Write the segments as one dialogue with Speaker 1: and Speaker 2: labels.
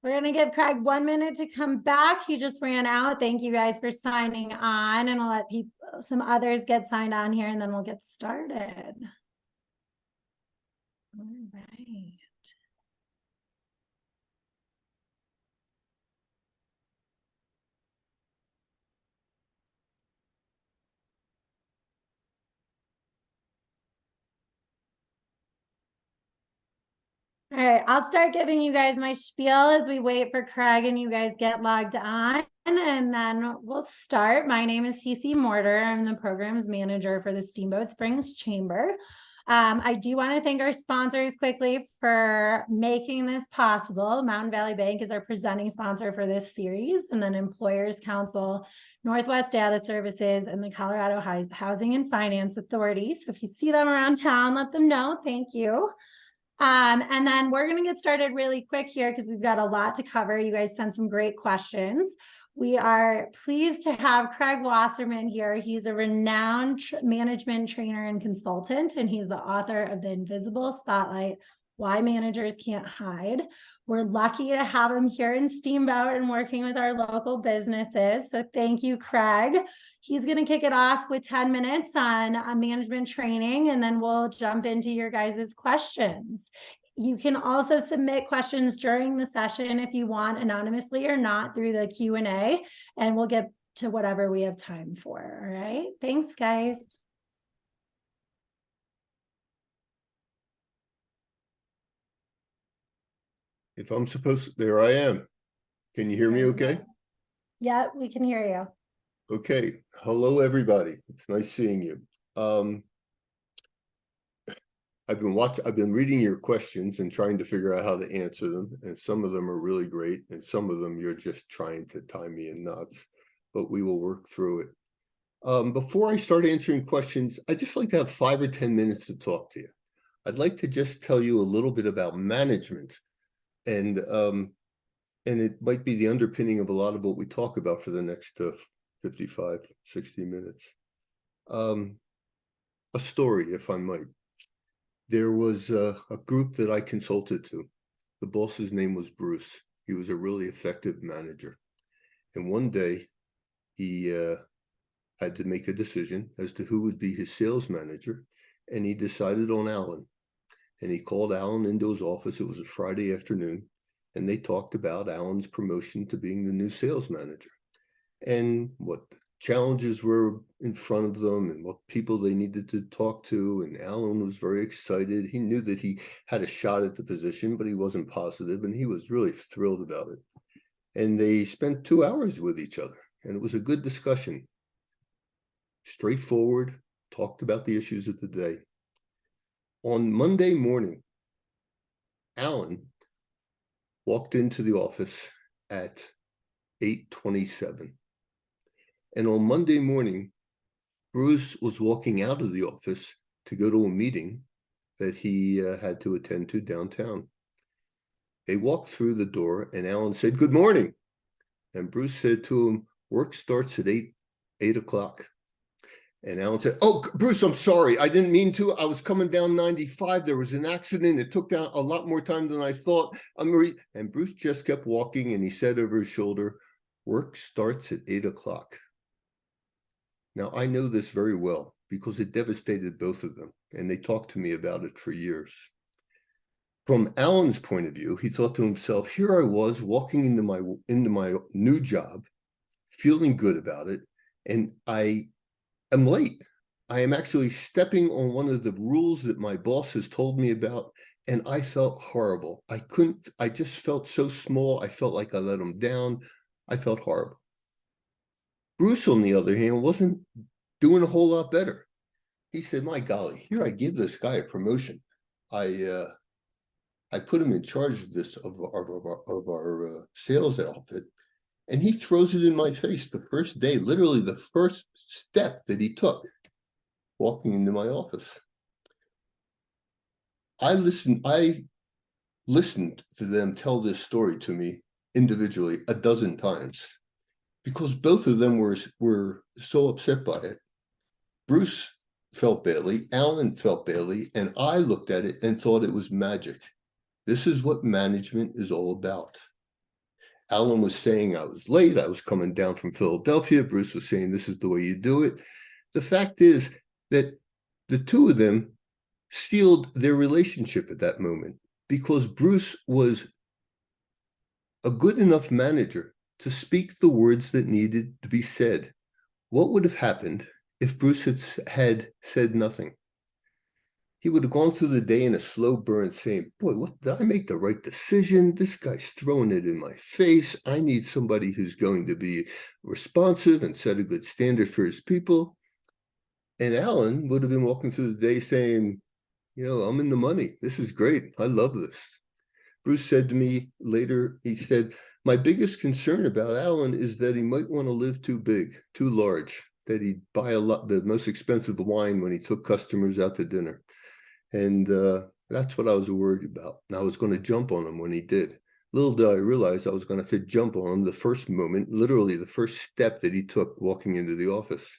Speaker 1: We're going to give Craig 1 minute to come back. He just ran out. Thank you guys for signing on, and I'll let some others get signed on here, and then we'll get started. All right. All right, I'll start giving you guys my spiel as we wait for Craig and you guys get logged on, and then we'll start. My name is Cece Mortar. I'm the programs manager for the Steamboat Springs Chamber. I do want to thank our sponsors quickly for making this possible. Mountain Valley Bank is our presenting sponsor for this series, and then Employers Council, Northwest Data Services, and the Colorado Housing and Finance Authority. So if you see them around town, let them know. Thank you. And then we're going to get started really quick here because we've got a lot to cover. You guys sent some great questions. We are pleased to have Craig Wasserman here. He's a renowned management trainer and consultant, and he's the author of The Invisible Spotlight: Why Managers Can't Hide. We're lucky to have him here in Steamboat and working with our local businesses. So thank you, Craig. He's going to kick it off with 10 minutes on management training, and then we'll jump into your guys' questions. You can also submit questions during the session if you want, anonymously or not, through the Q&A, and we'll get to whatever we have time for. All right. Thanks, guys.
Speaker 2: If I'm supposed to, there I am. Can you hear me okay?
Speaker 1: Yeah, we can hear you.
Speaker 2: Okay. Hello, everybody. It's nice seeing you. I've been reading your questions and trying to figure out how to answer them. And some of them are really great. And some of them you're just trying to tie me in knots, but we will work through it. Before I start answering questions, I'd just like to have 5 or 10 minutes to talk to you. I'd like to just tell you a little bit about management. And it might be the underpinning of a lot of what we talk about for the next 55, 60 minutes. A story, if I might. There was a group that I consulted to. The boss's name was Bruce. He was a really effective manager. And one day he had to make a decision as to who would be his sales manager. And he decided on Alan. And he called Alan into his office. It was a Friday afternoon. And they talked about Alan's promotion to being the new sales manager and what challenges were in front of them and what people they needed to talk to. And Alan was very excited. He knew that he had a shot at the position, but he wasn't positive, and he was really thrilled about it. And they spent 2 hours with each other, and it was a good discussion. Straightforward, talked about the issues of the day. On Monday morning, Alan walked into the office at 8:27. And on Monday morning, Bruce was walking out of the office to go to a meeting that he had to attend to downtown. They walked through the door and Alan said, "Good morning." And Bruce said to him, "Work starts at 8 o'clock. And Alan said, "Oh, Bruce, I'm sorry. I didn't mean to. I was coming down 95. There was an accident. It took down a lot more time than I thought." And Bruce just kept walking, and he said over his shoulder, "Work starts at 8 o'clock. Now, I know this very well because it devastated both of them, and they talked to me about it for years. From Alan's point of view, he thought to himself, here I was walking into my new job, feeling good about it, and I'm late. I am actually stepping on one of the rules that my boss has told me about, and I felt horrible. I just felt so small. I felt like I let him down. I felt horrible. Bruce, on the other hand, wasn't doing a whole lot better. He said, my golly, here I give this guy a promotion. I put him in charge of our sales outfit, and he throws it in my face the first day, literally the first step that he took, walking into my office. I listened to them tell this story to me individually a dozen times because both of them were so upset by it. Bruce felt badly, Alan felt badly, and I looked at it and thought it was magic. This is what management is all about. Alan was saying I was late. I was coming down from Philadelphia. Bruce was saying this is the way you do it. The fact is that the two of them sealed their relationship at that moment because Bruce was a good enough manager to speak the words that needed to be said. What would have happened if Bruce had said nothing? He would have gone through the day in a slow burn saying, boy, what did I make the right decision? This guy's throwing it in my face. I need somebody who's going to be responsive and set a good standard for his people. And Alan would have been walking through the day saying, I'm in the money. This is great. I love this. Bruce said to me later, he said, my biggest concern about Alan is that he might want to live too big, too large, that he'd buy the most expensive wine when he took customers out to dinner. And that's what I was worried about. And I was going to jump on him when he did. Little did I realize I was going to jump on him the first moment, literally the first step that he took walking into the office.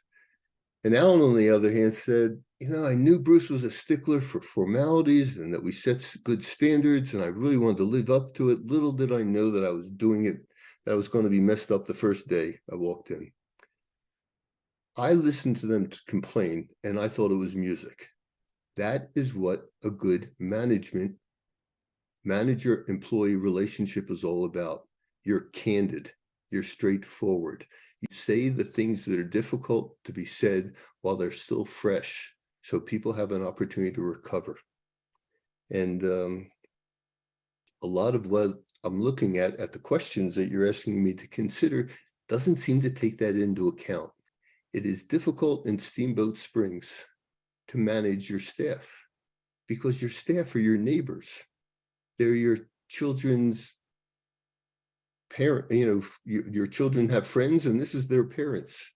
Speaker 2: And Alan, on the other hand, said, I knew Bruce was a stickler for formalities and that we set good standards, and I really wanted to live up to it. Little did I know that I was doing it, that I was going to be messed up the first day I walked in. I listened to them complain, and I thought it was music. That is what a good manager-employee relationship is all about. You're candid. You're straightforward. You say the things that are difficult to be said while they're still fresh, so people have an opportunity to recover. And a lot of what I'm looking at the questions that you're asking me to consider doesn't seem to take that into account. It is difficult in Steamboat Springs to manage your staff because your staff are your neighbors. They're your children's parent, your children have friends and this is their parents.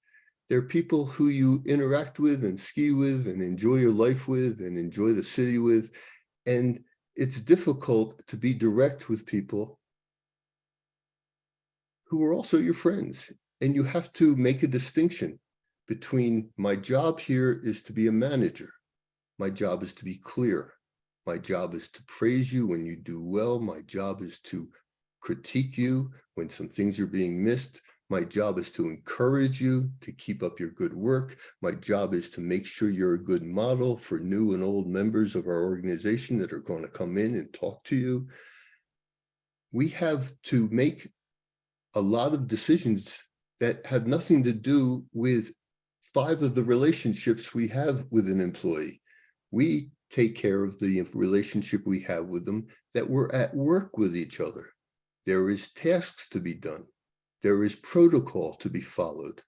Speaker 2: They're people who you interact with and ski with and enjoy your life with and enjoy the city with. And it's difficult to be direct with people who are also your friends. And you have to make a distinction between my job here is to be a manager. My job is to be clear. My job is to praise you when you do well. My job is to critique you when some things are being missed. My job is to encourage you to keep up your good work. My job is to make sure you're a good model for new and old members of our organization that are going to come in and talk to you. We have to make a lot of decisions that have nothing to do with 5 of the relationships we have with an employee. We take care of the relationship we have with them, that we're at work with each other. There is tasks to be done. There is protocol to be followed.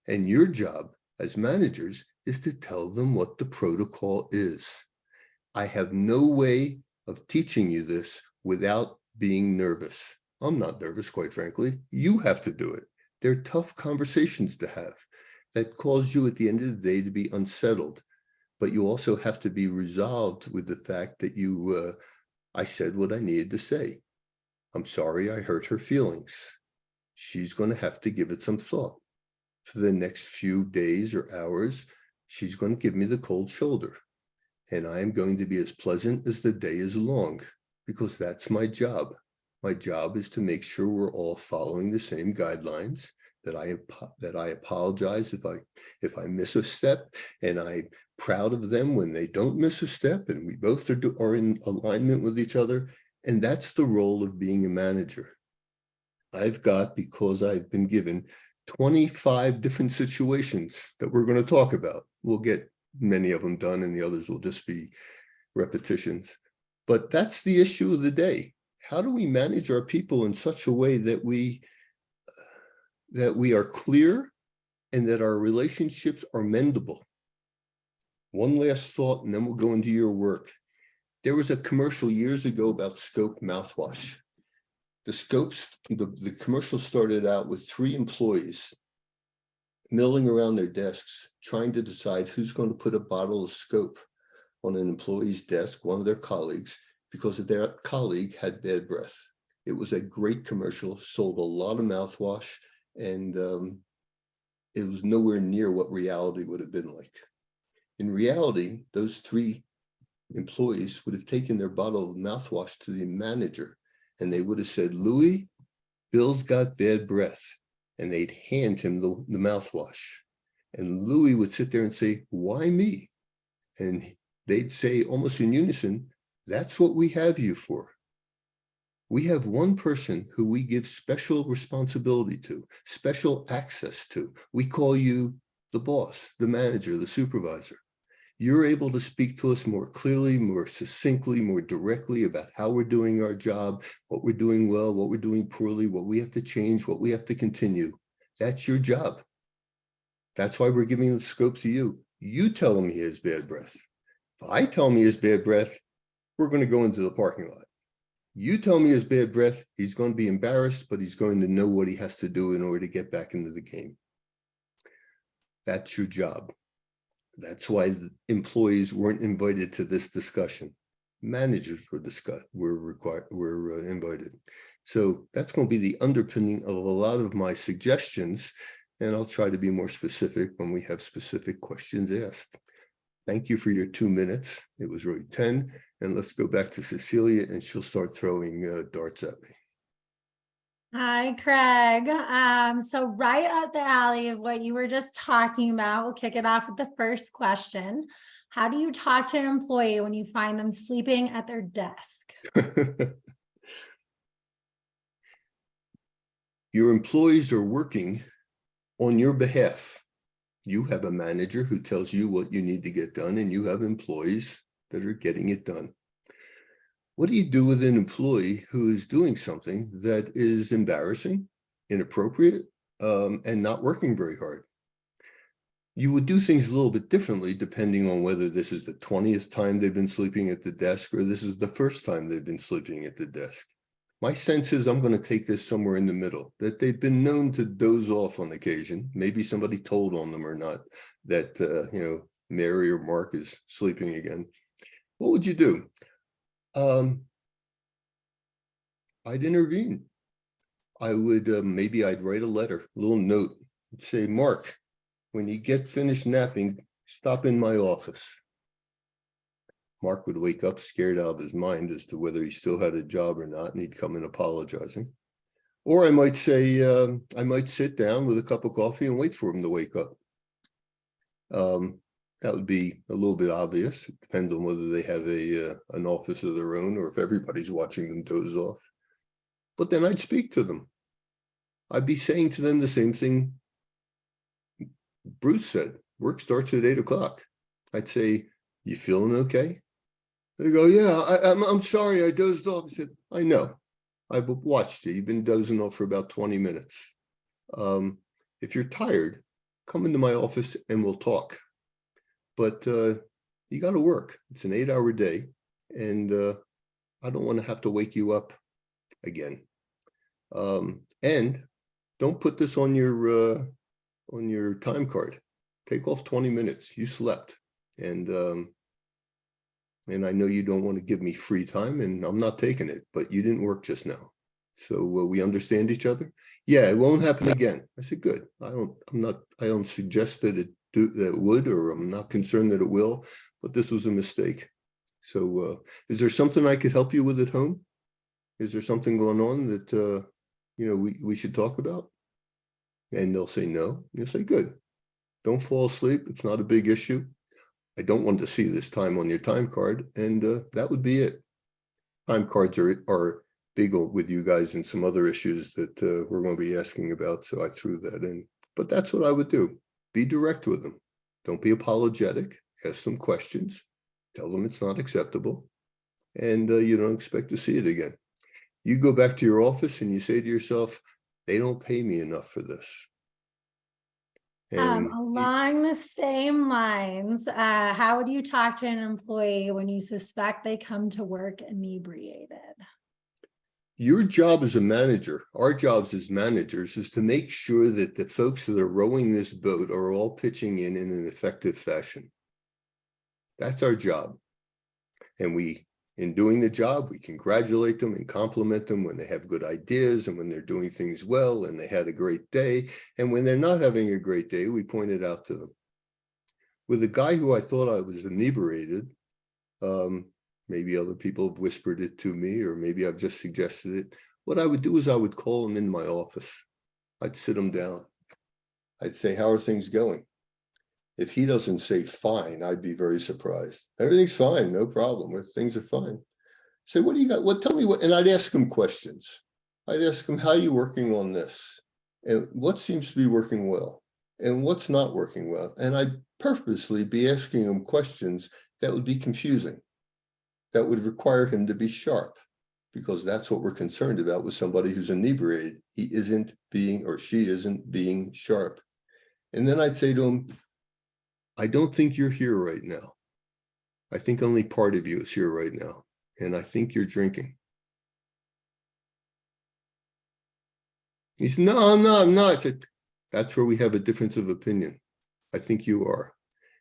Speaker 2: And your job as managers is to tell them what the protocol is. I have no way of teaching you this without being nervous. I'm not nervous, quite frankly. You have to do it. They're tough conversations to have that cause you at the end of the day to be unsettled. But you also have to be resolved with the fact that I said what I needed to say. I'm sorry I hurt her feelings. She's going to have to give it some thought. For the next few days or hours, she's going to give me the cold shoulder. And I am going to be as pleasant as the day is long, because that's my job. My job is to make sure we're all following the same guidelines, that I apologize if I miss a step, and I'm proud of them when they don't miss a step, and we both are in alignment with each other. And that's the role of being a manager. Because I've been given 25 different situations that we're going to talk about. We'll get many of them done and the others will just be repetitions. But that's the issue of the day. How do we manage our people in such a way that we are clear and that our relationships are mendable? One last thought, and then we'll go into your work. There was a commercial years ago about Scope mouthwash. The commercial started out with 3 employees milling around their desks, trying to decide who's going to put a bottle of Scope on an employee's desk, one of their colleagues, because their colleague had bad breath. It was a great commercial, sold a lot of mouthwash, and it was nowhere near what reality would have been like. In reality, those 3 employees would have taken their bottle of mouthwash to the manager, and they would have said, Louis, Bill's got bad breath. And they'd hand him the mouthwash. And Louis would sit there and say, why me? And they'd say almost in unison, that's what we have you for. We have one person who we give special responsibility to, special access to. We call you the boss, the manager, the supervisor. You're able to speak to us more clearly, more succinctly, more directly about how we're doing our job, what we're doing well, what we're doing poorly, what we have to change, what we have to continue. That's your job. That's why we're giving the scope to you. You tell him he has bad breath. If I tell him he has bad breath, we're going to go into the parking lot. You tell me he has bad breath, he's going to be embarrassed, but he's going to know what he has to do in order to get back into the game. That's your job. That's why the employees weren't invited to this discussion. Managers were invited. So that's going to be the underpinning of a lot of my suggestions, and I'll try to be more specific when we have specific questions asked. Thank you for your 2 minutes. It was really 10. And let's go back to Cecilia, and she'll start throwing darts at me.
Speaker 1: Hi, Craig. So right up the alley of what you were just talking about, we'll kick it off with the first question. How do you talk to an employee when you find them sleeping at their desk?
Speaker 2: Your employees are working on your behalf. You have a manager who tells you what you need to get done, and you have employees that are getting it done. What do you do with an employee who is doing something that is embarrassing, inappropriate, and not working very hard? You would do things a little bit differently depending on whether this is the 20th time they've been sleeping at the desk or this is the first time they've been sleeping at the desk. My sense is I'm going to take this somewhere in the middle, that they've been known to doze off on occasion. Maybe somebody told on them or not that, Mary or Mark is sleeping again. What would you do? I'd intervene. I would, maybe I'd write a letter, a little note, and say, Mark, when you get finished napping, stop in my office. Mark would wake up scared out of his mind as to whether he still had a job or not, and he'd come in apologizing. Or I might say, I might sit down with a cup of coffee and wait for him to wake up. That would be a little bit obvious. It depends on whether they have an office of their own or if everybody's watching them doze off. But then I'd speak to them. I'd be saying to them the same thing Bruce said. Work starts at 8 o'clock. I'd say, you feeling okay? They go, yeah, I'm sorry, I dozed off. I said, I know. I've watched you. You've been dozing off for about 20 minutes. If you're tired, come into my office and we'll talk. But you got to work. It's an 8-hour day, and I don't want to have to wake you up again. And don't put this on your time card. Take off 20 minutes. You slept, and I know you don't want to give me free time, and I'm not taking it. But you didn't work just now, so we understand each other. Yeah, it won't happen again. I said, good. I don't suggest that it would, or I'm not concerned that it will, but this was a mistake. So is there something I could help you with at home? Is there something going on that we should talk about? And they'll say no. You'll say, good. Don't fall asleep. It's not a big issue. I don't want to see this time on your time card, and that would be it. Time cards are big with you guys and some other issues that we're going to be asking about, so I threw that in. But that's what I would do. Be direct with them. Don't be apologetic. Ask them questions. Tell them it's not acceptable, and you don't expect to see it again. You go back to your office and you say to yourself, they don't pay me enough for this. And
Speaker 1: along the same lines, how would you talk to an employee when you suspect they come to work inebriated?
Speaker 2: Your job as a manager, our jobs as managers, is to make sure that the folks that are rowing this boat are all pitching in an effective fashion. That's our job. And in doing the job, we congratulate them and compliment them when they have good ideas and when they're doing things well and they had a great day. And when they're not having a great day, we point it out to them. With a guy who I thought I was inebriated, maybe other people have whispered it to me, or maybe I've just suggested it. What I would do is I would call him in my office. I'd sit him down. I'd say, how are things going? If he doesn't say fine, I'd be very surprised. Everything's fine, no problem. Things are fine. Say, what do you got? What, tell me what, and I'd ask him questions. I'd ask him, how are you working on this? And what seems to be working well? And what's not working well? And I'd purposely be asking him questions that would be confusing, that would require him to be sharp, because that's what we're concerned about with somebody who's inebriated. He isn't being, or she isn't being sharp. And then I'd say to him, I don't think you're here right now. I think only part of you is here right now. And I think you're drinking. He said, no, I'm not. I said, that's where we have a difference of opinion. I think you are.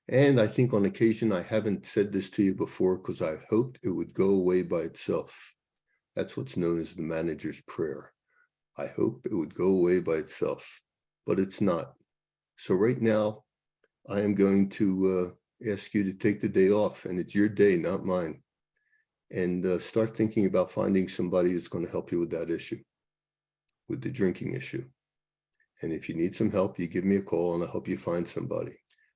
Speaker 2: And I think on occasion, I haven't said this to you before because I hoped it would go away by itself. That's what's known as the manager's prayer. I hope it would go away by itself, but it's not. So right now, I am going to ask you to take the day off, and it's your day, not mine. And start thinking about finding somebody that's going to help you with that issue, with the drinking issue. And if you need some help, you give me a call and I'll help you find somebody.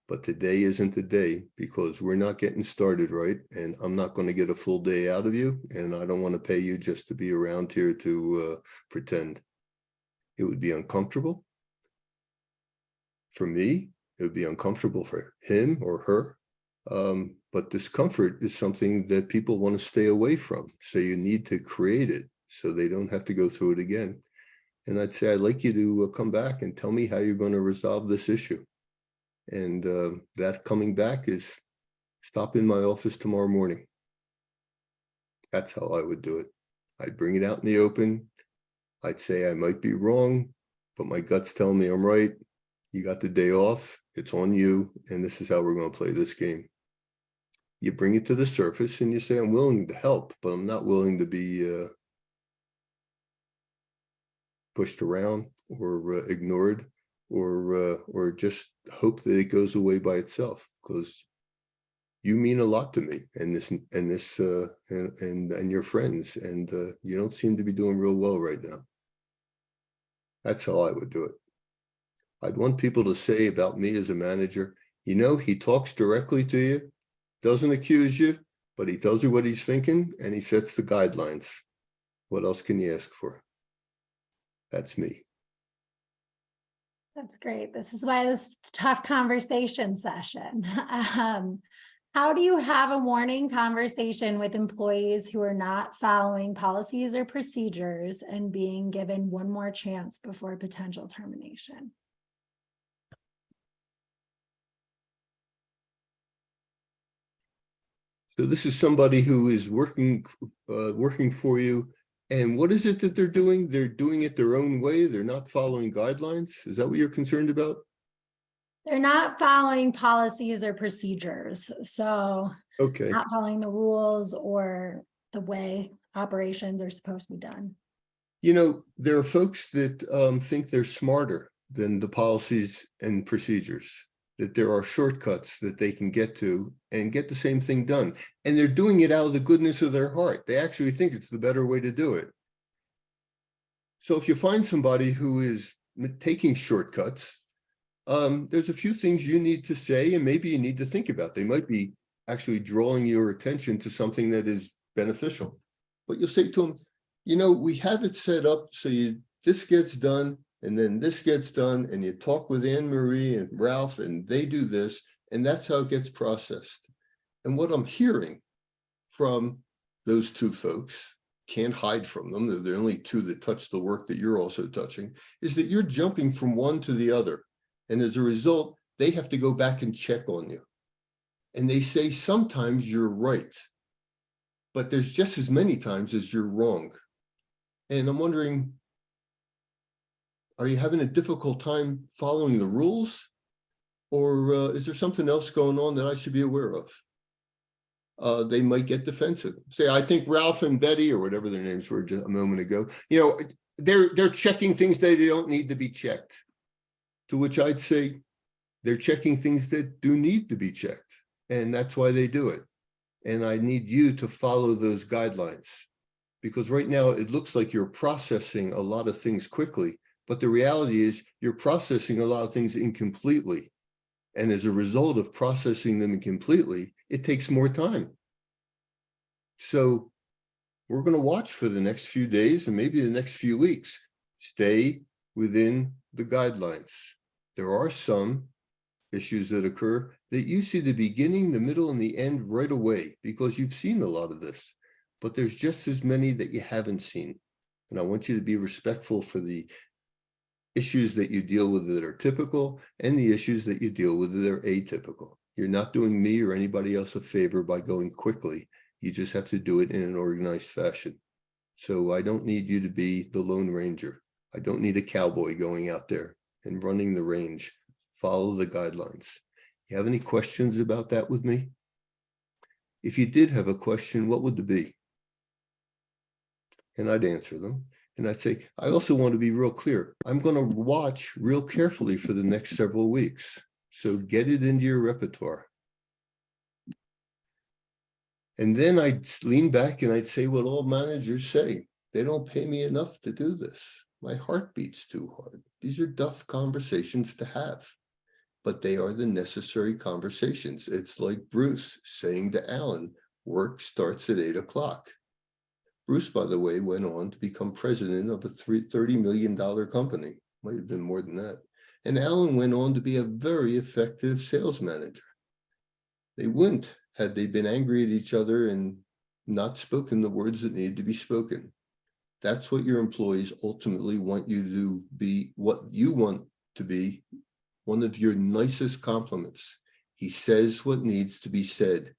Speaker 2: But today isn't the day, because we're not getting started right. And I'm not going to get a full day out of you. And I don't want to pay you just to be around here to pretend. It would be uncomfortable for me. It would be uncomfortable for him or her. But discomfort is something that people want to stay away from. So you need to create it so they don't have to go through it again. And I'd say, I'd like you to come back and tell me how you're going to resolve this issue. And that coming back is stop in my office tomorrow morning. That's how I would do it. I'd bring it out in the open. I'd say I might be wrong, but my gut's telling me I'm right. You got the day off. It's on you. And this is how we're going to play this game. You bring it to the surface and you say, I'm willing to help, but I'm not willing to be pushed around or ignored, or just hope that it goes away by itself, because you mean a lot to me and your friends, and you don't seem to be doing real well right now. That's how I would do it. I'd want people to say about me as a manager, you know, he talks directly to you, doesn't accuse you, but he tells you what he's thinking and he sets the guidelines. What else can you ask for? That's me.
Speaker 1: That's great. This is why this is a tough conversation session. How do you have a warning conversation with employees who are not following policies or procedures and being given one more chance before potential termination?
Speaker 2: So this is somebody who is working for you. And what is it that they're doing? They're doing it their own way. They're not following guidelines. Is that what you're concerned about?
Speaker 1: They're not following policies or procedures. So
Speaker 2: Okay.
Speaker 1: not following the rules or the way operations are supposed to be done.
Speaker 2: You know, there are folks that think they're smarter than the policies and procedures, that there are shortcuts that they can get to and get the same thing done. And they're doing it out of the goodness of their heart. They actually think it's the better way to do it. So if you find somebody who is taking shortcuts, there's a few things you need to say and maybe you need to think about. They might be actually drawing your attention to something that is beneficial. But you'll say to them, you know, we have it set up so this gets done and then this gets done, and you talk with Anne Marie and Ralph and they do this, and that's how it gets processed. And what I'm hearing from those two folks, can't hide from them, they're the only two that touch the work that you're also touching, is that you're jumping from one to the other. And as a result, they have to go back and check on you. And they say sometimes you're right, but there's just as many times as you're wrong. And I'm wondering, are you having a difficult time following the rules? Or is there something else going on that I should be aware of? They might get defensive. Say, I think Ralph and Betty, or whatever their names were just a moment ago, you know, they're checking things that they don't need to be checked. To which I'd say, they're checking things that do need to be checked. And that's why they do it. And I need you to follow those guidelines. Because right now it looks like you're processing a lot of things quickly, but the reality is you're processing a lot of things incompletely. And as a result of processing them incompletely, it takes more time. So we're going to watch for the next few days and maybe the next few weeks. Stay within the guidelines. There are some issues that occur that you see the beginning, the middle, and the end right away because you've seen a lot of this. But there's just as many that you haven't seen. And I want you to be respectful for the issues that you deal with that are typical and the issues that you deal with that are atypical. You're not doing me or anybody else a favor by going quickly. You just have to do it in an organized fashion. So I don't need you to be the Lone Ranger. I don't need a cowboy going out there and running the range. Follow the guidelines. You have any questions about that with me? If you did have a question, what would it be? And I'd answer them. And I'd say, I also want to be real clear. I'm going to watch real carefully for the next several weeks. So get it into your repertoire. And then I'd lean back and I'd say what all managers say. They don't pay me enough to do this. My heart beats too hard. These are tough conversations to have, but they are the necessary conversations. It's like Bruce saying to Alan, work starts at 8 o'clock. Bruce, by the way, went on to become president of a $30 million company. Might have been more than that. And Alan went on to be a very effective sales manager. They wouldn't had they been angry at each other and not spoken the words that needed to be spoken. That's what your employees ultimately want you to be, what you want to be, one of your nicest compliments. He says what needs to be said.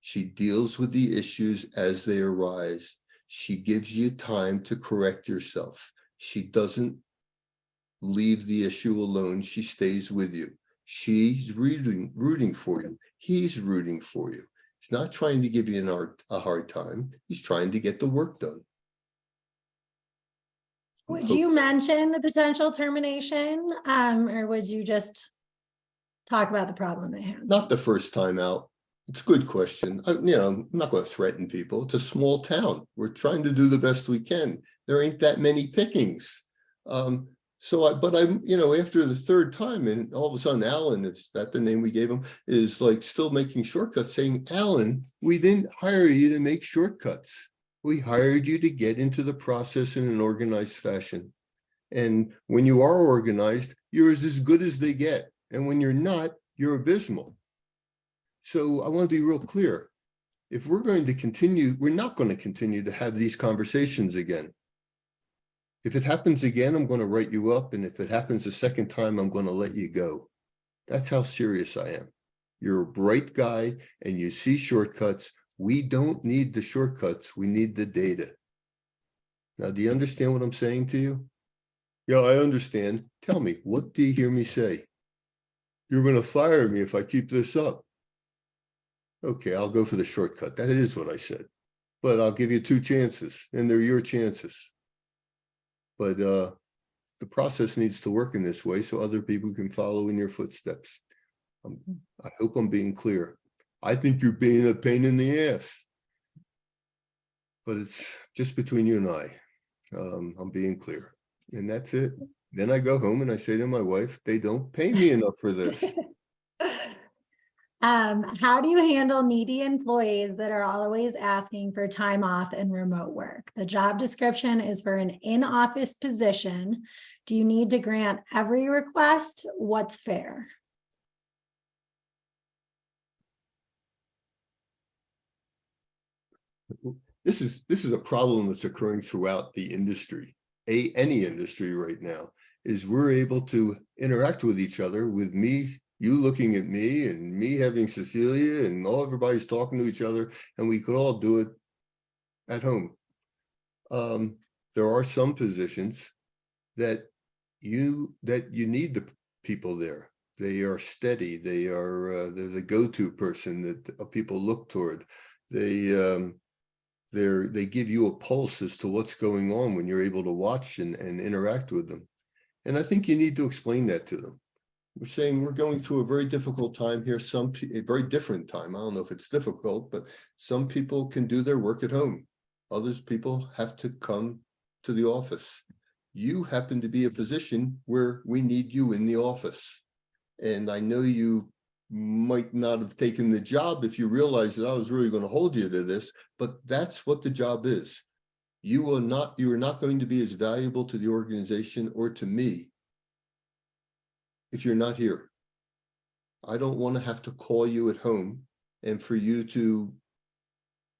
Speaker 2: She deals with the issues as they arise. She gives you time to correct yourself. She doesn't leave the issue alone. She stays with you. She's rooting for you. He's rooting for you. He's not trying to give you a hard time. He's trying to get the work done.
Speaker 1: Would you mention the potential termination, or would you just talk about the problem at hand?
Speaker 2: Not the first time out. It's a good question. I'm not going to threaten people. It's a small town. We're trying to do the best we can. There ain't that many pickings. But I'm, after the third time, and all of a sudden, Alan, is that the name we gave him, is like still making shortcuts, saying, Alan, we didn't hire you to make shortcuts. We hired you to get into the process in an organized fashion. And when you are organized, you're as good as they get. And when you're not, you're abysmal. So I want to be real clear. If we're going to continue, we're not going to continue to have these conversations again. If it happens again, I'm going to write you up. And if it happens a second time, I'm going to let you go. That's how serious I am. You're a bright guy and you see shortcuts. We don't need the shortcuts. We need the data. Now, do you understand what I'm saying to you? Yeah, I understand. Tell me, what do you hear me say? You're going to fire me if I keep this up. Okay, I'll go for the shortcut. That is what I said. But I'll give you 2 chances, and they're your chances. But the process needs to work in this way so other people can follow in your footsteps. I hope I'm being clear. I think you're being a pain in the ass. But it's just between you and I. I'm being clear. And that's it. Then I go home and I say to my wife, they don't pay me enough for this.
Speaker 1: How do you handle needy employees that are always asking for time off and remote work? The job description is for an in-office position. Do you need to grant every request? What's fair?
Speaker 2: This is a problem that's occurring throughout the industry, any industry right now, is we're able to interact with each other, with me, you looking at me, and me having Cecilia, and everybody's talking to each other, and we could all do it at home. There are some positions that you need the people there. They are steady. They're the go-to person that people look toward. They give you a pulse as to what's going on when you're able to watch and interact with them. And I think you need to explain that to them. We're saying we're going through a very difficult time here, a very different time. I don't know if it's difficult, but some people can do their work at home. Others people have to come to the office. You happen to be a position where we need you in the office. And I know you might not have taken the job if you realized that I was really going to hold you to this, but that's what the job is. You are not going to be as valuable to the organization or to me if you're not here. I don't want to have to call you at home and for you to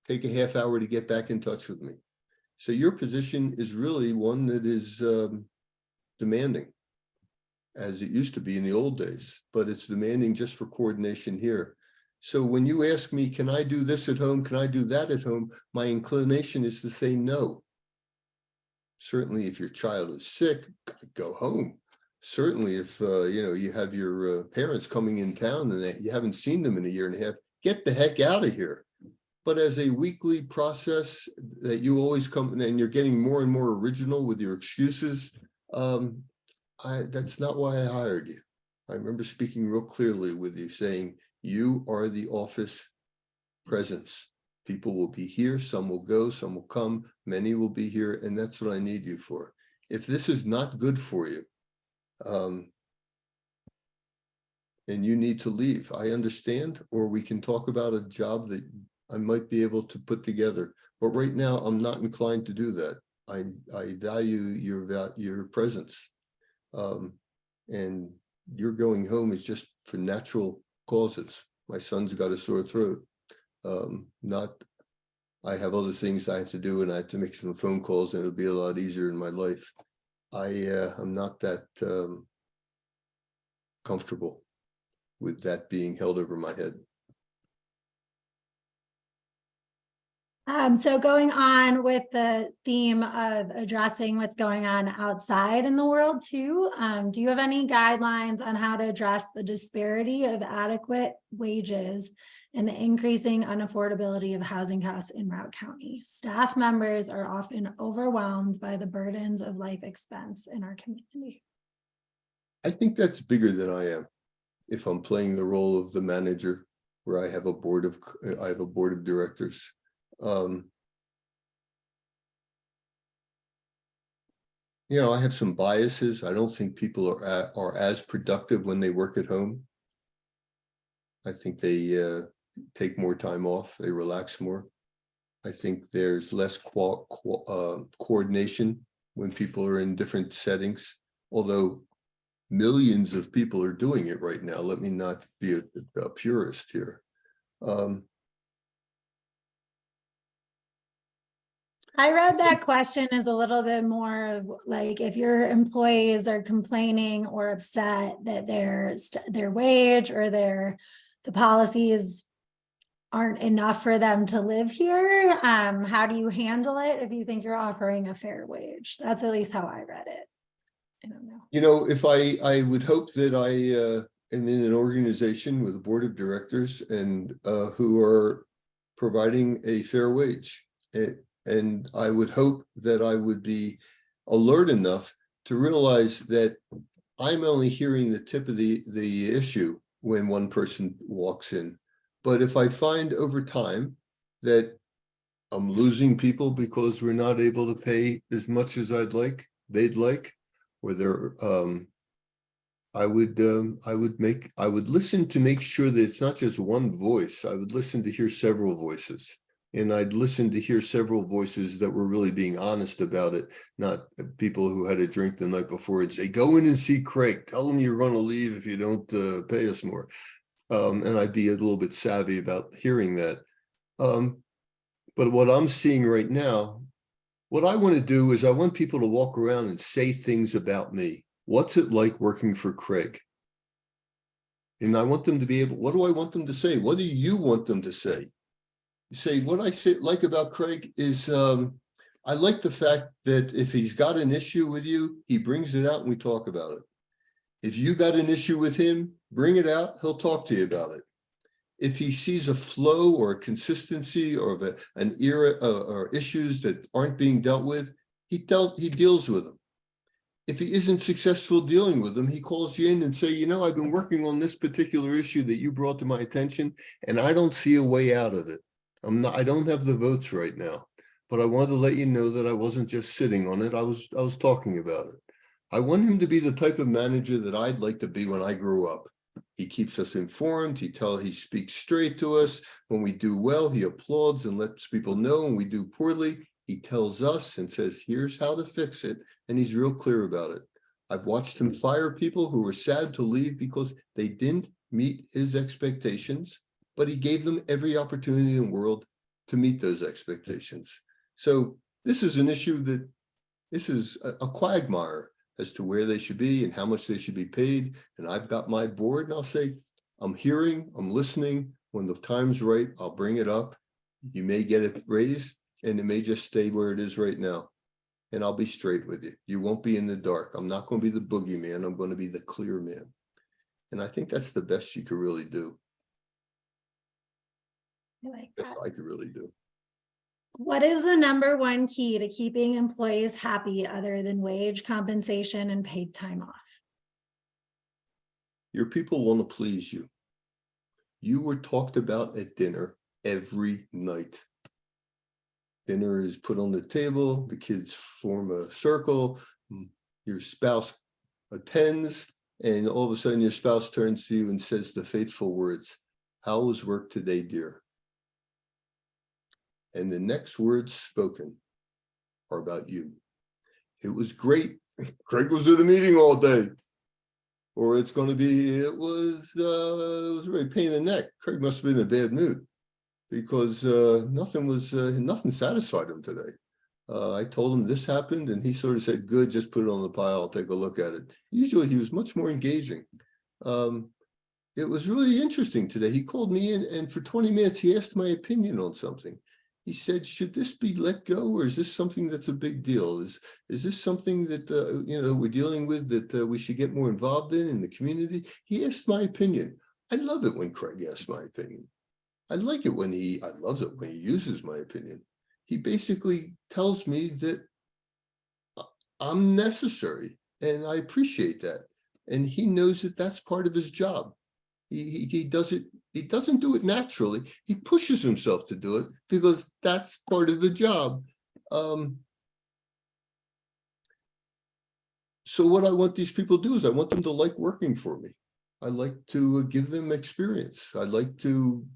Speaker 2: take a half hour to get back in touch with me. So your position is really one that is demanding, as it used to be in the old days, but it's demanding just for coordination here. So when you ask me, can I do this at home? Can I do that at home? My inclination is to say no. Certainly if your child is sick, go home. Certainly if you have your parents coming in town and you haven't seen them in a year and a half, get the heck out of here. But as a weekly process that you always come and you're getting more and more original with your excuses, that's not why I hired you. I remember speaking real clearly with you saying, you are the office presence. People will be here, some will go, some will come, many will be here, and that's what I need you for. If this is not good for you, and you need to leave, I understand, or we can talk about a job that I might be able to put together. But right now, I'm not inclined to do that. I value your presence. And your going home is just for natural causes. My son's got a sore throat. I have other things I have to do, and I have to make some phone calls, and it'll be a lot easier in my life. I'm not that comfortable with that being held over my head.
Speaker 1: So going on with the theme of addressing what's going on outside in the world too, do you have any guidelines on how to address the disparity of adequate wages and the increasing unaffordability of housing costs in Routt County? Staff members are often overwhelmed by the burdens of life expense in our community.
Speaker 2: I think that's bigger than I am. If I'm playing the role of the manager, where I have a board of directors. I have some biases. I don't think people are as productive when they work at home. I think they take more time off. They relax more. I think there's less coordination when people are in different settings, although millions of people are doing it right now. Let me not be a purist here.
Speaker 1: I read that question as a little bit more of like, if your employees are complaining or upset that their wage or the policies aren't enough for them to live here, how do you handle it if you think you're offering a fair wage? That's at least how I read it. I don't know.
Speaker 2: If I would hope that I am in an organization with a board of directors and who are providing a fair wage. And I would hope that I would be alert enough to realize that I'm only hearing the tip of the issue when one person walks in. But if I find over time that I'm losing people because we're not able to pay as much as they'd like, or I would listen to make sure that it's not just one voice. I would listen to hear several voices. And I'd listen to hear several voices that were really being honest about it, not people who had a drink the night before and say, go in and see Craig, tell him you're going to leave if you don't pay us more. And I'd be a little bit savvy about hearing that. But what I'm seeing right now, what I want to do is I want people to walk around and say things about me. What's it like working for Craig? And I want them to be able, what do I want them to say? What do you want them to say? Say what I like about Craig is I like the fact that if he's got an issue with you, he brings it out and we talk about it. If you got an issue with him, bring it out, he'll talk to you about it. If he sees a flow or a consistency or an era or issues that aren't being dealt with, he deals with them. If he isn't successful dealing with them, he calls you in and say, I've been working on this particular issue that you brought to my attention, and I don't see a way out of it. I don't have the votes right now, but I wanted to let you know that I wasn't just sitting on it. I was talking about it. I want him to be the type of manager that I'd like to be when I grew up. He keeps us informed. He speaks straight to us. When we do well, he applauds and lets people know. When we do poorly, he tells us and says, here's how to fix it. And he's real clear about it. I've watched him fire people who were sad to leave because they didn't meet his expectations, but he gave them every opportunity in the world to meet those expectations. So this is an issue that this is a quagmire as to where they should be and how much they should be paid. And I've got my board and I'll say, I'm hearing, I'm listening. When the time's right, I'll bring it up. You may get it raised and it may just stay where it is right now. And I'll be straight with you. You won't be in the dark. I'm not going to be the boogeyman. I'm going to be the clear man. And I think that's the best you could really do.
Speaker 1: I like
Speaker 2: Best
Speaker 1: that.
Speaker 2: I could really do.
Speaker 1: What is the number one key to keeping employees happy other than wage, compensation, and paid time off?
Speaker 2: Your people want to please you. You were talked about at dinner every night. Dinner is put on the table, the kids form a circle, your spouse attends, and all of a sudden your spouse turns to you and says the fateful words, "How was work today, dear?" And the next words spoken are about you. It was great. Craig was at a meeting all day. Or it's going to be, it was really a pain in the neck. Craig must have been in a bad mood because nothing satisfied him today. I told him this happened and he sort of said, good, just put it on the pile. I'll take a look at it. Usually he was much more engaging. It was really interesting today. He called me in and for 20 minutes, he asked my opinion on something. He said, should this be let go or is this something that's a big deal? Is this something that we're dealing with that we should get more involved in the community? He asked my opinion. I love it when Craig asks my opinion. I love it when he uses my opinion. He basically tells me that I'm necessary and I appreciate that. And he knows that that's part of his job. He does it. He doesn't do it naturally. He pushes himself to do it because that's part of the job. So what I want these people to do is I want them to like working for me. I like to give them experience. I like to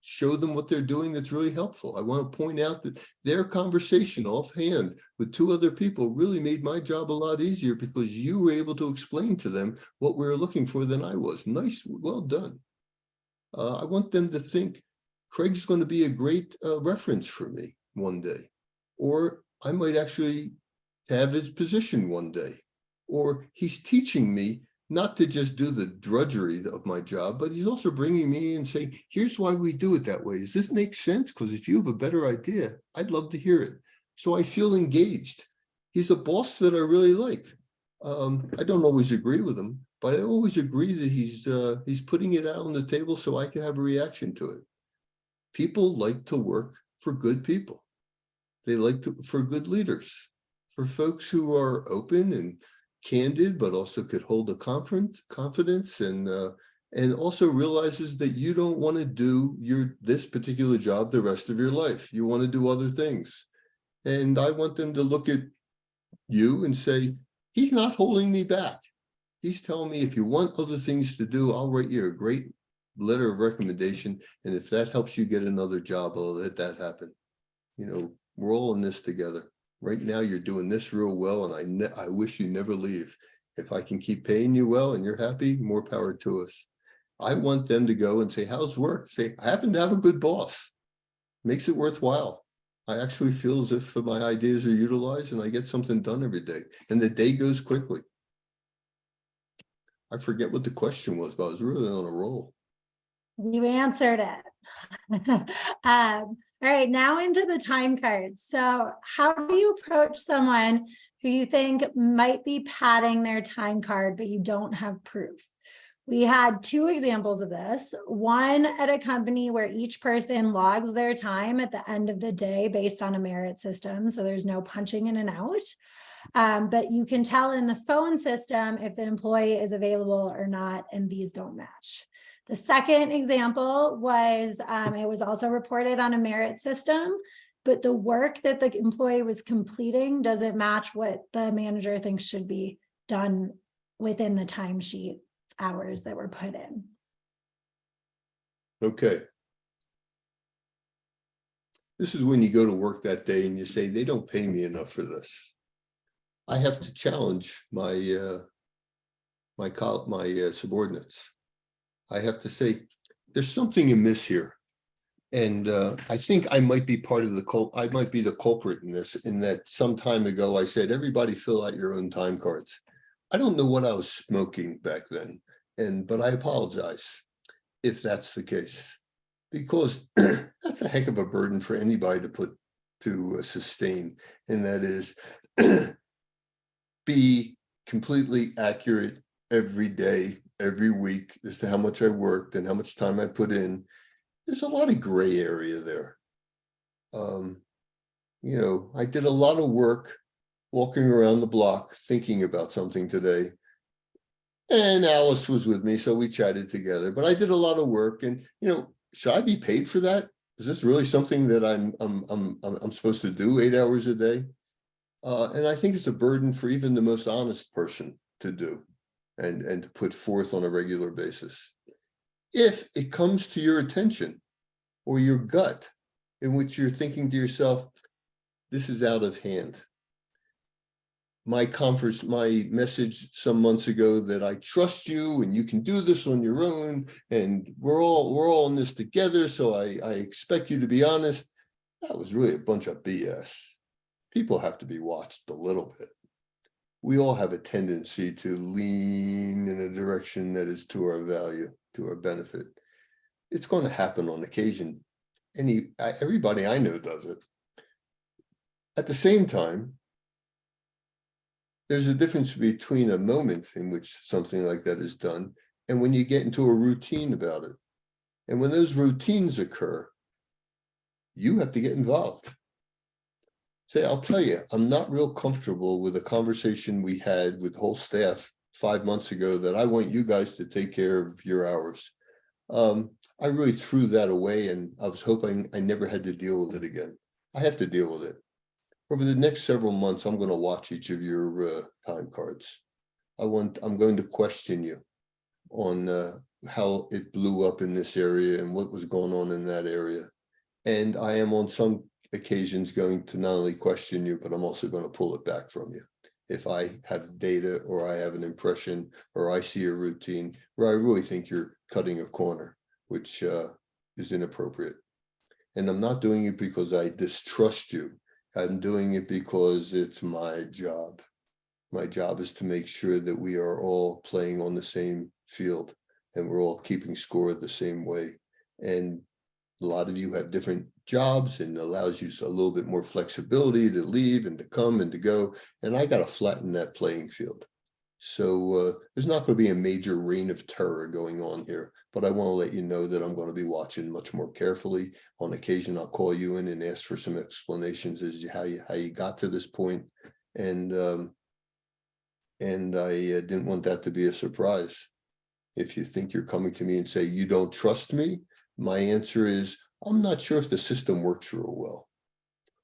Speaker 2: show them what they're doing that's really helpful. I want to point out that their conversation offhand with two other people really made my job a lot easier because you were able to explain to them what we were looking for than I was. Nice, well done. I want them to think Craig's going to be a great reference for me one day, or I might actually have his position one day, or he's teaching me not to just do the drudgery of my job, but he's also bringing me in and saying, here's why we do it that way. Does this make sense? Because if you have a better idea, I'd love to hear it. So I feel engaged. He's a boss that I really like. I don't always agree with him, but I always agree that he's putting it out on the table so I can have a reaction to it. People like to work for good people. They like for good leaders, for folks who are open and candid, but also could hold a confidence and also realizes that you don't want to do this particular job the rest of your life. You want to do other things. And I want them to look at you and say, he's not holding me back. He's telling me if you want other things to do, I'll write you a great letter of recommendation. And if that helps you get another job, I'll let that happen. We're all in this together. Right now, you're doing this real well, and I wish you never leave. If I can keep paying you well and you're happy, more power to us. I want them to go and say, how's work? Say, I happen to have a good boss. Makes it worthwhile. I actually feel as if my ideas are utilized and I get something done every day. And the day goes quickly. I forget what the question was, but I was really on a roll.
Speaker 1: You answered it. All right, now into the time cards. So how do you approach someone who you think might be padding their time card, but you don't have proof? We had two examples of this. One at a company where each person logs their time at the end of the day based on a merit system. So there's no punching in and out. But you can tell in the phone system if the employee is available or not, and these don't match. The second example was, it was also reported on a merit system, but the work that the employee was completing doesn't match what the manager thinks should be done within the timesheet hours that were put in.
Speaker 2: Okay. This is when you go to work that day and you say, they don't pay me enough for this. I have to challenge my subordinates. I have to say, there's something amiss here. And I think I might be part of the I might be the culprit in this, in that some time ago, I said, everybody fill out your own time cards. I don't know what I was smoking back then, but I apologize if that's the case, because that's a heck of a burden for anybody to sustain. And that is be completely accurate every day, every week as to how much I worked and how much time I put in. There's a lot of gray area there. You know, I did a lot of work walking around the block thinking about something today. And Alice was with me, so we chatted together. But I did a lot of work, and you know, should I be paid for that? Is this really something that I'm supposed to do 8 hours a day? And I think it's a burden for even the most honest person to do and to put forth on a regular basis. If it comes to your attention or your gut in which you're thinking to yourself, this is out of hand. My message some months ago that I trust you and you can do this on your own and we're all in this together, so I expect you to be honest. That was really a bunch of BS. People have to be watched a little bit. We all have a tendency to lean in a direction that is to our value, to our benefit. It's going to happen on occasion. Everybody I know does it. At the same time, there's a difference between a moment in which something like that is done and when you get into a routine about it. And when those routines occur, you have to get involved. Say, I'll tell you, I'm not real comfortable with a conversation we had with the whole staff 5 months ago that I want you guys to take care of your hours. I really threw that away, and I was hoping I never had to deal with it again. I have to deal with it. Over the next several months, I'm going to watch each of your time cards. I'm going to question you on how it blew up in this area and what was going on in that area. And I am on some occasions going to not only question you, but I'm also going to pull it back from you. If I have data or I have an impression or I see a routine where I really think you're cutting a corner, which is inappropriate. And I'm not doing it because I distrust you. I'm doing it because it's my job. My job is to make sure that we are all playing on the same field and we're all keeping score the same way. And a lot of you have different jobs and allows you a little bit more flexibility to leave and to come and to go. And I got to flatten that playing field. So there's not going to be a major reign of terror going on here, but I want to let you know that I'm going to be watching much more carefully. On occasion, I'll call you in and ask for some explanations as to how you got to this point. And I didn't want that to be a surprise. If you think you're coming to me and say you don't trust me, my answer is I'm not sure if the system works real well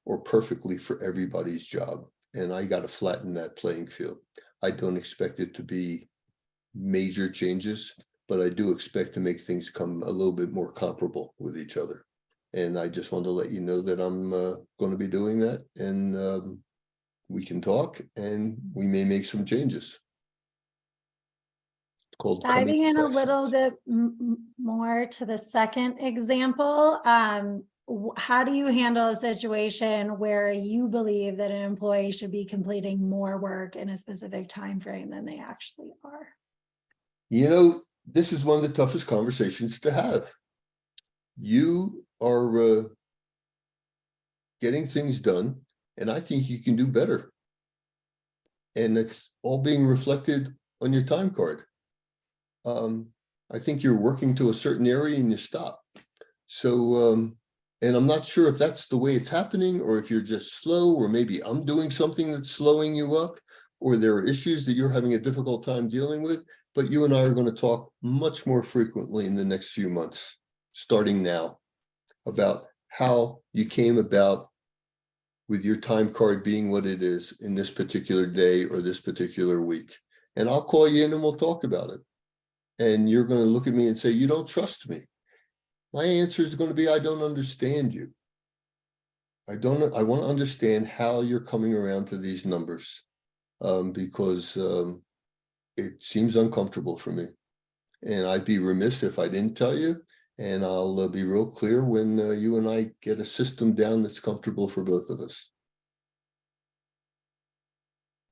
Speaker 2: or perfectly for everybody's job. And I got to flatten that playing field. I don't expect it to be major changes, but I do expect to make things come a little bit more comparable with each other. And I just want to let you know that I'm going to be doing that. And we can talk and we may make some changes. It's called
Speaker 1: diving in a little bit more to the second example. How do you handle a situation where you believe that an employee should be completing more work in a specific time frame than they actually are?
Speaker 2: You know, this is one of the toughest conversations to have. You are getting things done, and I think you can do better. And it's all being reflected on your time card. I think you're working to a certain area and you stop. So, and I'm not sure if that's the way it's happening or if you're just slow, or maybe I'm doing something that's slowing you up, or there are issues that you're having a difficult time dealing with. But you and I are going to talk much more frequently in the next few months, starting now, about how you came about with your time card being what it is in this particular day or this particular week. And I'll call you in and we'll talk about it. And you're going to look at me and say, you don't trust me. My answer is going to be, I don't understand you. I want to understand how you're coming around to these numbers, because it seems uncomfortable for me. And I'd be remiss if I didn't tell you. And I'll be real clear when you and I get a system down that's comfortable for both of us.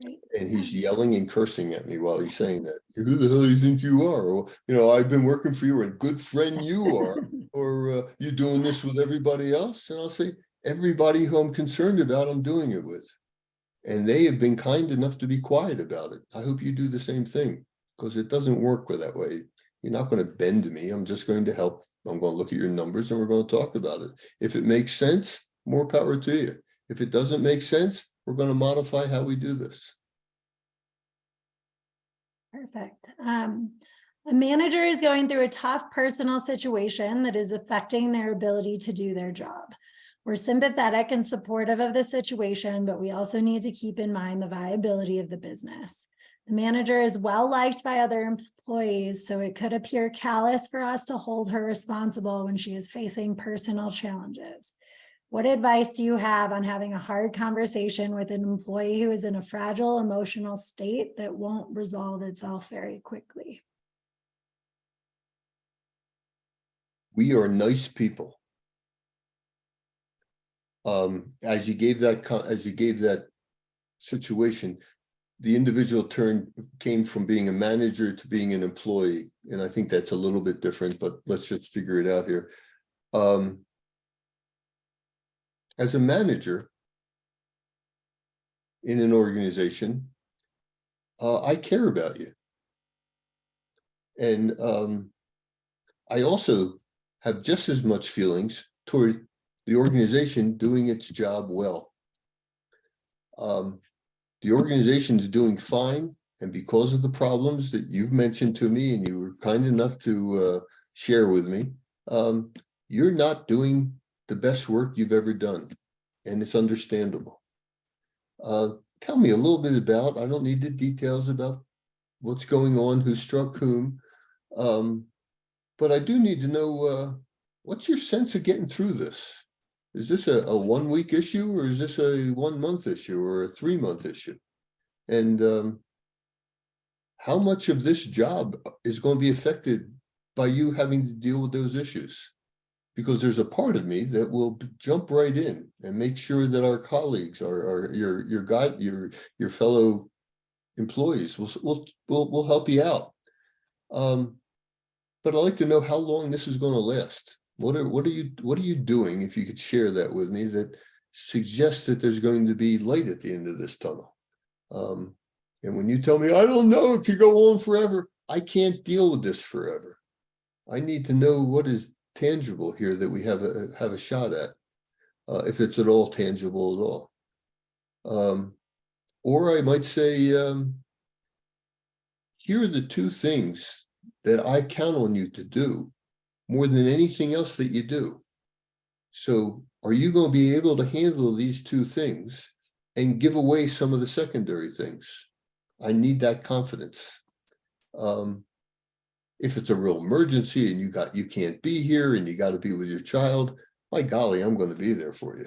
Speaker 1: Great.
Speaker 2: And he's yelling and cursing at me while he's saying that. Who the hell do you think you are? Or, I've been working for you, and good friend you are. Or you doing this with everybody else? And I'll say, everybody who I'm concerned about, I'm doing it with. And they have been kind enough to be quiet about it. I hope you do the same thing, because it doesn't work that way. You're not going to bend me. I'm just going to help. I'm going to look at your numbers and we're going to talk about it. If it makes sense, more power to you. If it doesn't make sense, we're going to modify how we do this.
Speaker 1: Perfect. A manager is going through a tough personal situation that is affecting their ability to do their job. We're sympathetic and supportive of the situation, but we also need to keep in mind the viability of the business. The manager is well liked by other employees, so it could appear callous for us to hold her responsible when she is facing personal challenges. What advice do you have on having a hard conversation with an employee who is in a fragile emotional state that won't resolve itself very quickly?
Speaker 2: We are nice people. As you gave that situation, the individual came from being a manager to being an employee. And I think that's a little bit different, but let's just figure it out here. As a manager in an organization, I care about you. And I also have just as much feelings toward the organization doing its job well. The organization is doing fine, and because of the problems that you've mentioned to me and you were kind enough to share with me, you're not doing the best work you've ever done, and it's understandable. Tell me a little bit about, I don't need the details about what's going on, who struck whom, but I do need to know, what's your sense of getting through this? Is this a 1 week issue, or is this a 1 month issue, or a 3 month issue? And how much of this job is going to be affected by you having to deal with those issues? Because there's a part of me that will jump right in and make sure that our colleagues, your fellow employees will help you out. But I'd like to know how long this is going to last. What are you doing, if you could share that with me, that suggests that there's going to be light at the end of this tunnel? And when you tell me, I don't know, it could go on forever, I can't deal with this forever. I need to know what is tangible here that we have a shot at, if it's at all tangible at all. Or I might say, here are the two things that I count on you to do more than anything else that you do. So are you going to be able to handle these two things and give away some of the secondary things? I need that confidence. If it's a real emergency and you can't be here and you got to be with your child, my golly, I'm going to be there for you,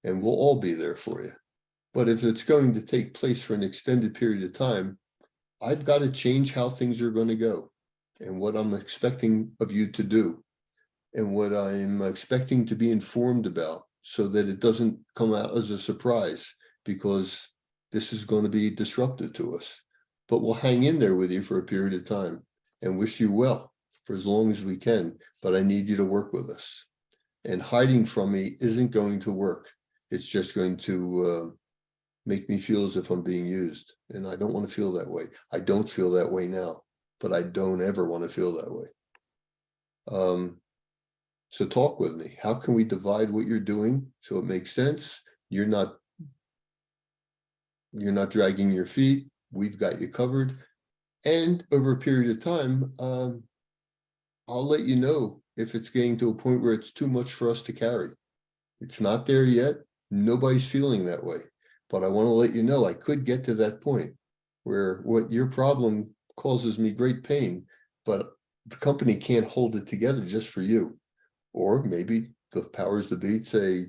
Speaker 2: and we'll all be there for you. But if it's going to take place for an extended period of time, I've got to change how things are going to go, and what I'm expecting of you to do, and what I'm expecting to be informed about, so that it doesn't come out as a surprise, because this is going to be disruptive to us. But we'll hang in there with you for a period of time and wish you well for as long as we can. But I need you to work with us. And hiding from me isn't going to work. It's just going to make me feel as if I'm being used. And I don't want to feel that way. I don't feel that way now, but I don't ever want to feel that way. So talk with me. How can we divide what you're doing so it makes sense? You're not dragging your feet. We've got you covered. And over a period of time, I'll let you know if it's getting to a point where it's too much for us to carry. It's not there yet, Nobody's feeling that way. But I want to let you know I could get to that point where what your problem causes me great pain, but the company can't hold it together just for you. Or maybe the powers that be say,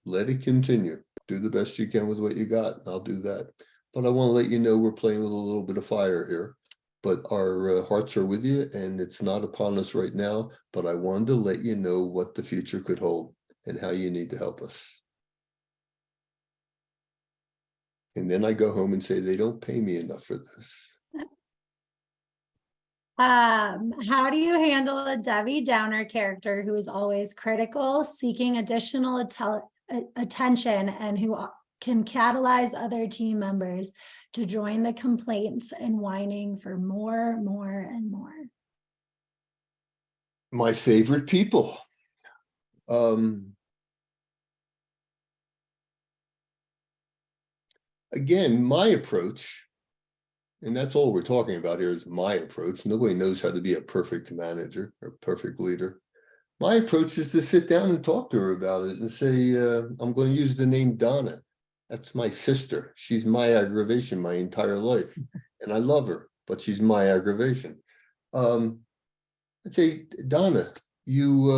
Speaker 2: let it continue. Do the best you can with what you got, and I'll do that. But I want to let you know we're playing with a little bit of fire here. But our hearts are with you, and it's not upon us right now. But I wanted to let you know what the future could hold and how you need to help us. And then I go home and say, they don't pay me enough for this.
Speaker 1: How do you handle a Debbie Downer character who is always critical, seeking additional attention, and who can catalyze other team members to join the complaints and whining for more, and more?
Speaker 2: My favorite people. Again, my approach, and that's all we're talking about here is my approach. Nobody knows how to be a perfect manager or perfect leader. My approach is to sit down and talk to her about it and say, I'm going to use the name Donna. That's my sister. She's my aggravation my entire life. And I love her, but she's my aggravation. I'd say, Donna, you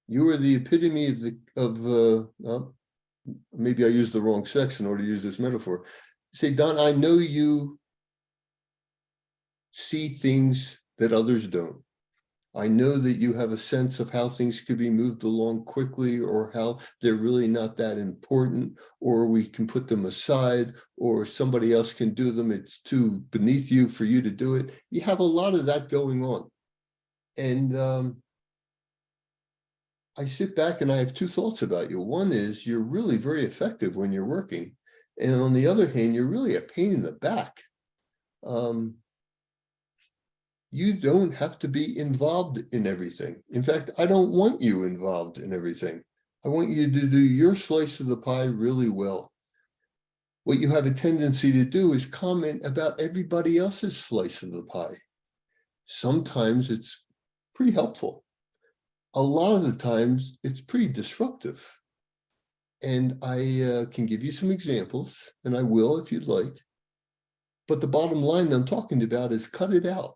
Speaker 2: are the epitome of maybe I used the wrong sex in order to use this metaphor. Say, Don, I know you see things that others don't. I know that you have a sense of how things could be moved along quickly, or how they're really not that important, or we can put them aside, or somebody else can do them. It's too beneath you for you to do it. You have a lot of that going on. And I sit back and I have two thoughts about you. One is you're really very effective when you're working. And on the other hand, you're really a pain in the back. You don't have to be involved in everything. In fact, I don't want you involved in everything. I want you to do your slice of the pie really well. What you have a tendency to do is comment about everybody else's slice of the pie. Sometimes it's pretty helpful. A lot of the times it's pretty disruptive. And I can give you some examples, and I will if you'd like. But the bottom line I'm talking about is cut it out.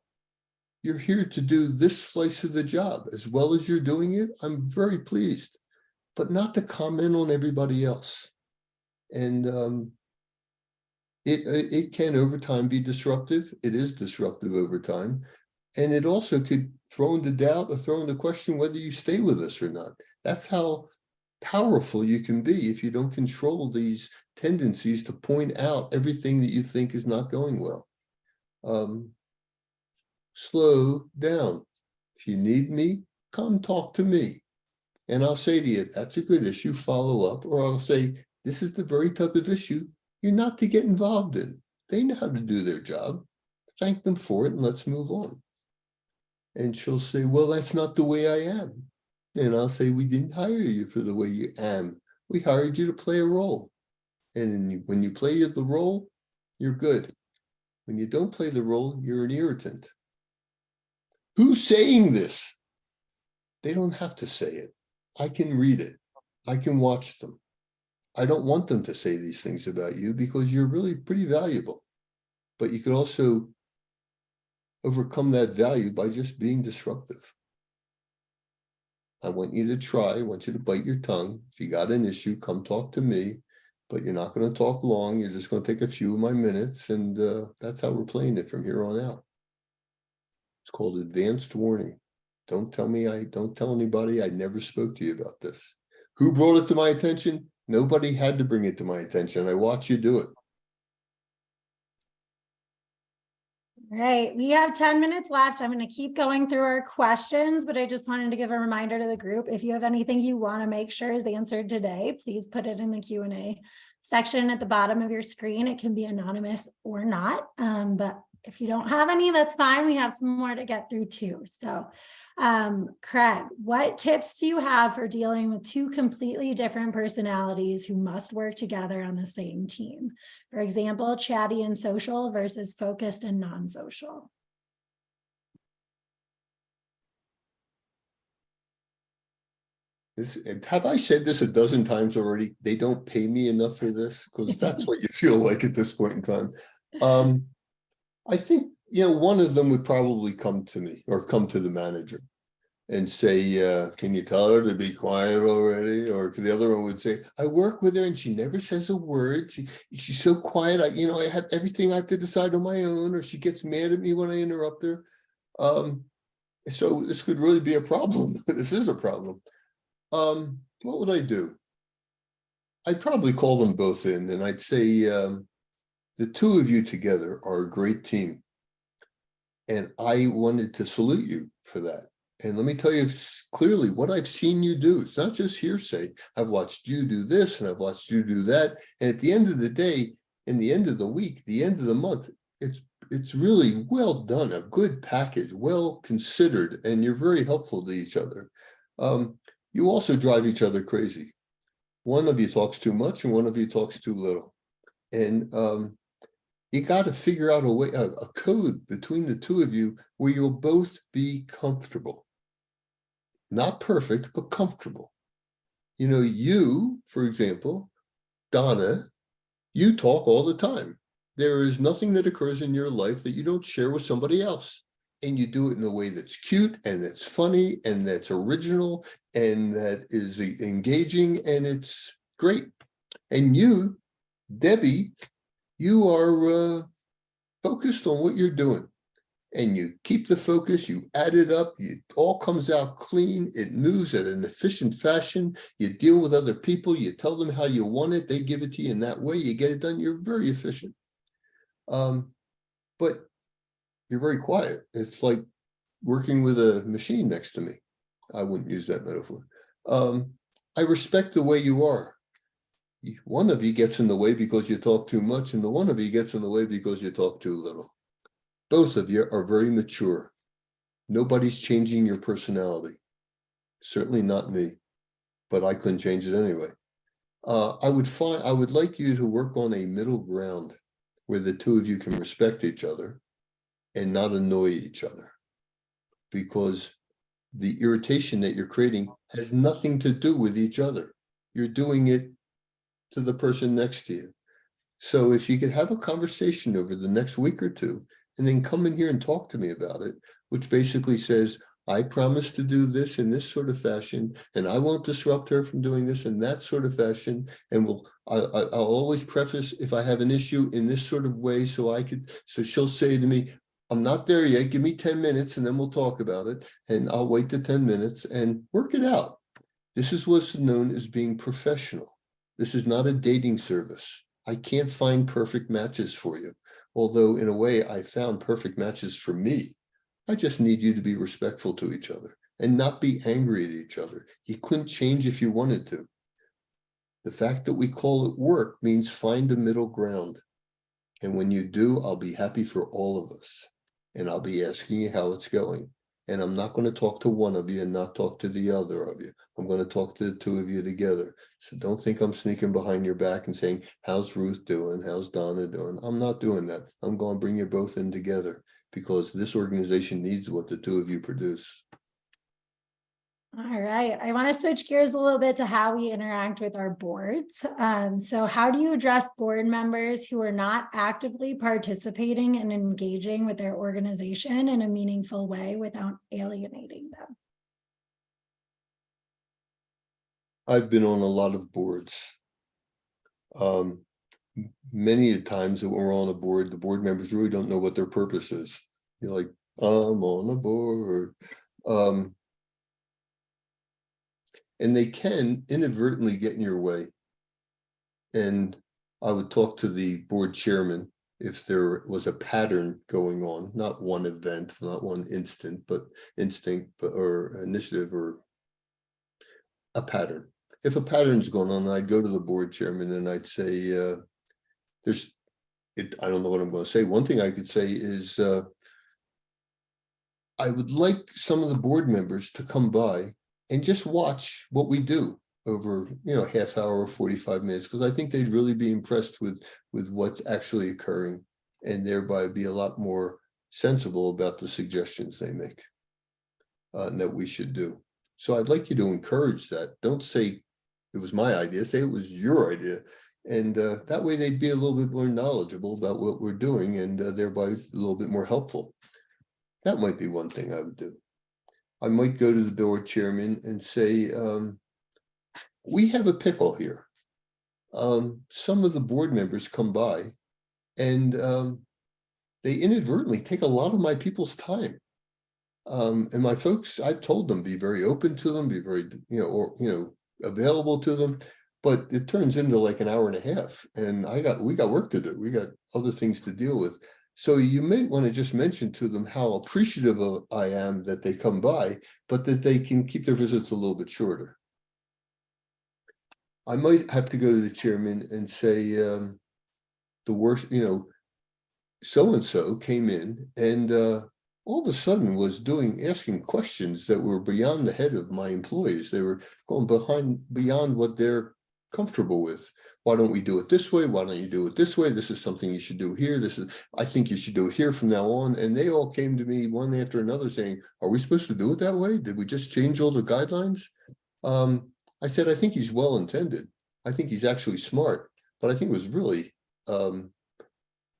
Speaker 2: You're here to do this slice of the job. As well as you're doing it, I'm very pleased, but not to comment on everybody else. And it can over time be disruptive. It is disruptive over time. And it also could throw into doubt or throw into question whether you stay with us or not. That's how powerful you can be if you don't control these tendencies to point out everything that you think is not going well. Slow down. If you need me, come talk to me. And I'll say to you, that's a good issue, follow up. Or I'll say, this is the very type of issue you're not to get involved in. They know how to do their job. Thank them for it and let's move on. And she'll say, well, that's not the way I am. And I'll say, we didn't hire you for the way you am. We hired you to play a role. And when you play the role, you're good. When you don't play the role, you're an irritant. Who's saying this? They don't have to say it. I can read it. I can watch them. I don't want them to say these things about you because you're really pretty valuable. But you could also overcome that value by just being disruptive. I want you to try. I want you to bite your tongue. If you got an issue, come talk to me. But you're not going to talk long. You're just going to take a few of my minutes. And that's how we're playing it from here on out. It's called advanced warning. Don't tell anybody. I never spoke to you about this. Who brought it to my attention? Nobody had to bring it to my attention. I watch you do it.
Speaker 1: All right, we have 10 minutes left. I'm going to keep going through our questions, but I just wanted to give a reminder to the group. If you have anything you want to make sure is answered today, please put it in the Q&A section at the bottom of your screen. It can be anonymous or not, but if you don't have any, that's fine. We have some more to get through too. So, Craig, what tips do you have for dealing with two completely different personalities who must work together on the same team? For example, chatty and social versus focused and non-social.
Speaker 2: Have I said this a dozen times already? They don't pay me enough for this, because that's what you feel like at this point in time. I think, one of them would probably come to me or come to the manager and say, can you tell her to be quiet already? Or the other one would say, I work with her and she never says a word. She's so quiet. I have everything I have to decide on my own, or she gets mad at me when I interrupt her. So this could really be a problem. This is a problem. What would I do? I'd probably call them both in and I'd say, the two of you together are a great team. And I wanted to salute you for that. And let me tell you clearly what I've seen you do. It's not just hearsay. I've watched you do this and I've watched you do that. And at the end of the day, in the end of the week, the end of the month, it's really well done, a good package, well considered, and you're very helpful to each other. You also drive each other crazy. One of you talks too much and one of you talks too little. And you got to figure out a way, a code between the two of you where you'll both be comfortable. Not perfect, but comfortable. You, for example, Donna, you talk all the time. There is nothing that occurs in your life that you don't share with somebody else. And you do it in a way that's cute and that's funny and that's original and that is engaging and it's great. And you, Debbie, you are focused on what you're doing. And you keep the focus, you add it up, it all comes out clean, it moves at an efficient fashion, you deal with other people, you tell them how you want it, they give it to you in that way, you get it done, you're very efficient. But you're very quiet. It's like working with a machine next to me. I wouldn't use that metaphor. I respect the way you are. One of you gets in the way because you talk too much, and the one of you gets in the way because you talk too little. Both of you are very mature. Nobody's changing your personality. Certainly not me, but I couldn't change it anyway. I would like you to work on a middle ground where the two of you can respect each other and not annoy each other, because the irritation that you're creating has nothing to do with each other. You're doing it to the person next to you. So if you could have a conversation over the next week or two, and then come in here and talk to me about it, which basically says, I promise to do this in this sort of fashion, and I won't disrupt her from doing this in that sort of fashion. And I'll always preface if I have an issue in this sort of way, so she'll say to me, I'm not there yet, give me 10 minutes and then we'll talk about it. And I'll wait the 10 minutes and work it out. This is what's known as being professional. This is not a dating service. I can't find perfect matches for you. Although in a way I found perfect matches for me. I just need you to be respectful to each other and not be angry at each other. You couldn't change if you wanted to. The fact that we call it work means find a middle ground. And when you do, I'll be happy for all of us. And I'll be asking you how it's going. And I'm not going to talk to one of you and not talk to the other of you. I'm going to talk to the two of you together. So don't think I'm sneaking behind your back and saying, how's Ruth doing? How's Donna doing? I'm not doing that. I'm going to bring you both in together because this organization needs what the two of you produce.
Speaker 1: All right. I want to switch gears a little bit to how we interact with our boards. So how do you address board members who are not actively participating and engaging with their organization in a meaningful way without alienating them?
Speaker 2: I've been on a lot of boards. Many times that when we're on a board, the board members really don't know what their purpose is. You're like, I'm on a board. And they can inadvertently get in your way. And I would talk to the board chairman if there was a pattern going on, not one event, not one instinct, but or initiative or a pattern. If a pattern's going on, I'd go to the board chairman and I'd say, I don't know what I'm going to say. One thing I could say is, I would like some of the board members to come by and just watch what we do over, half hour or 45 minutes, because I think they'd really be impressed with what's actually occurring and thereby be a lot more sensible about the suggestions they make and that we should do. So I'd like you to encourage that. Don't say it was my idea, say it was your idea. And that way they'd be a little bit more knowledgeable about what we're doing and thereby a little bit more helpful. That might be one thing I would do. I might go to the board chairman and say, we have a pickle here. Some of the board members come by and they inadvertently take a lot of my people's time. And my folks, I've told them, be very open to them, be very, available to them. But it turns into like an hour and a half, and we got work to do. We got other things to deal with. So you may want to just mention to them how appreciative I am that they come by, but that they can keep their visits a little bit shorter. I might have to go to the chairman and say, the worst, so-and-so came in and all of a sudden was asking questions that were beyond the head of my employees. They were going beyond what they're comfortable with. Why don't we do it this way? Why don't you do it this way? This is something you should do here. I think you should do it here from now on. And they all came to me one after another saying, are we supposed to do it that way? Did we just change all the guidelines? I said, I think he's well-intended. I think he's actually smart, but I think it was really,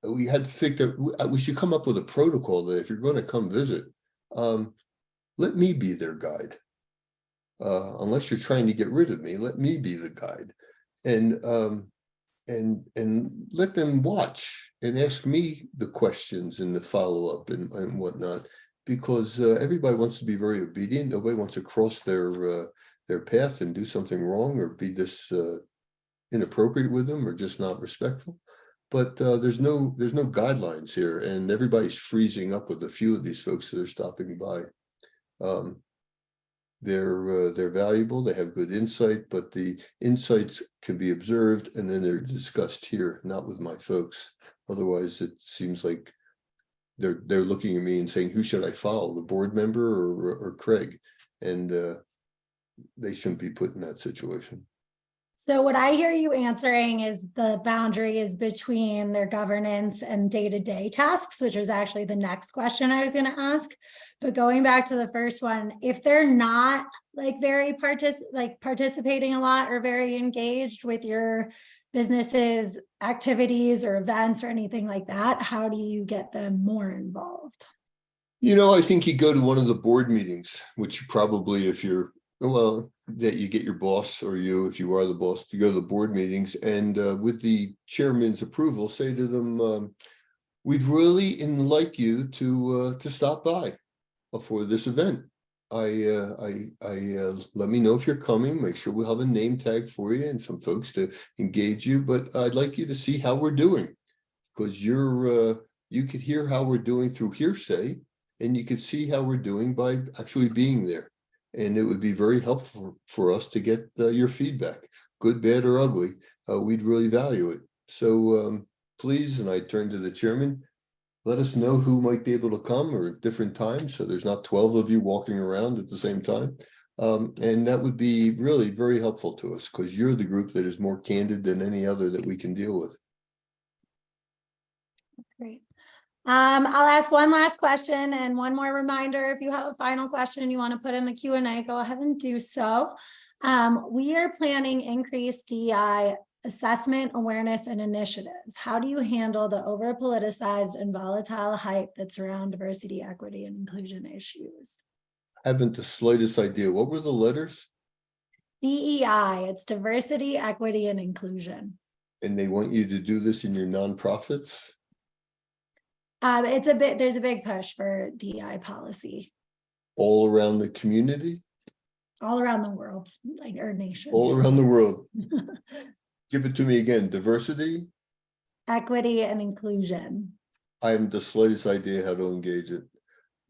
Speaker 2: we had to figure we should come up with a protocol that if you're going to come visit, let me be their guide. Unless you're trying to get rid of me, let me be the guide. And let them watch and ask me the questions and the follow-up and whatnot, because everybody wants to be very obedient. Nobody wants to cross their path and do something wrong or be inappropriate with them or just not respectful. But there's no guidelines here, and everybody's freezing up with a few of these folks that are stopping by. They're valuable, they have good insight, but the insights can be observed and then they're discussed here, not with my folks. Otherwise, it seems like they're looking at me and saying, who should I follow, the board member or Craig? And they shouldn't be put in that situation.
Speaker 1: So what I hear you answering is the boundaries between their governance and day-to-day tasks, which is actually the next question I was going to ask. But going back to the first one, if they're not like very participating a lot or very engaged with your business's activities or events or anything like that, how do you get them more involved?
Speaker 2: I think you go to one of the board meetings, which probably that you get your boss, or if you are the boss, to go to the board meetings, and with the chairman's approval, say to them, we'd really like you to stop by before this event. Let me know if you're coming. Make sure we'll have a name tag for you and some folks to engage you. But I'd like you to see how we're doing, because you could hear how we're doing through hearsay, and you could see how we're doing by actually being there. And it would be very helpful for us to get your feedback, good, bad, or ugly. We'd really value it. So please, and I turn to the chairman, let us know who might be able to come or at different times, so there's not 12 of you walking around at the same time. And that would be really very helpful to us, because you're the group that is more candid than any other that we can deal with.
Speaker 1: That's great. I'll ask one last question and one more reminder. If you have a final question you want to put in the Q&A, go ahead and do so. We are planning increased DEI assessment, awareness, and initiatives. How do you handle the over-politicized and volatile hype that's around diversity, equity, and inclusion issues?
Speaker 2: I haven't the slightest idea. What were the letters?
Speaker 1: DEI, it's diversity, equity, and inclusion.
Speaker 2: And they want you to do this in your nonprofits?
Speaker 1: There's a big push for DEI policy.
Speaker 2: All around the community?
Speaker 1: All around the world, like our nation.
Speaker 2: All around the world. Give it to me again. Diversity?
Speaker 1: Equity and inclusion.
Speaker 2: I haven't the slightest idea how to engage it.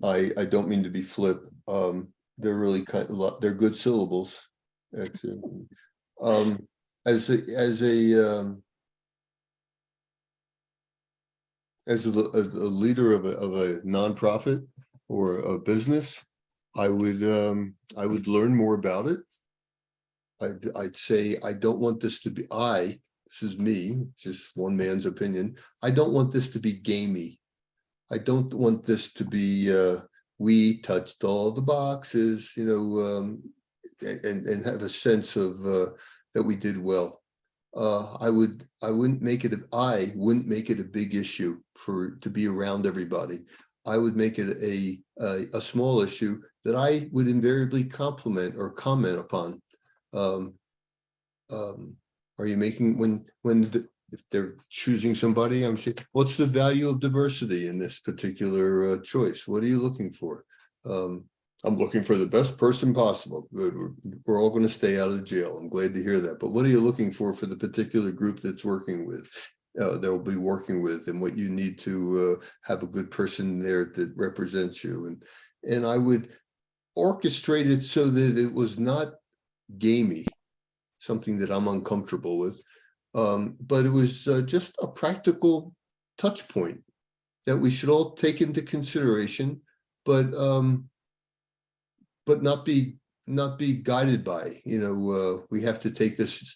Speaker 2: I don't mean to be flip. They're really they're good syllables. Actually. As a leader of a nonprofit or a business, I would learn more about it. I'd say I don't want this to be this is me, just one man's opinion. I don't want this to be gamey. I don't want this to be we touched all the boxes, and have a sense of that we did well. I wouldn't make it a big issue to be around everybody. I would make it a small issue that I would invariably compliment or comment upon. Are you making if they're choosing somebody, I'm saying, what's the value of diversity in this particular choice? What are you looking for? I'm looking for the best person possible. Good. We're all going to stay out of jail. I'm glad to hear that. But what are you looking for the particular group that's working with, they'll be working with, and what you need to have a good person there that represents you. And I would orchestrate it so that it was not gamey, something that I'm uncomfortable with. But it was just a practical touch point that we should all take into consideration, but not be guided by. We have to take this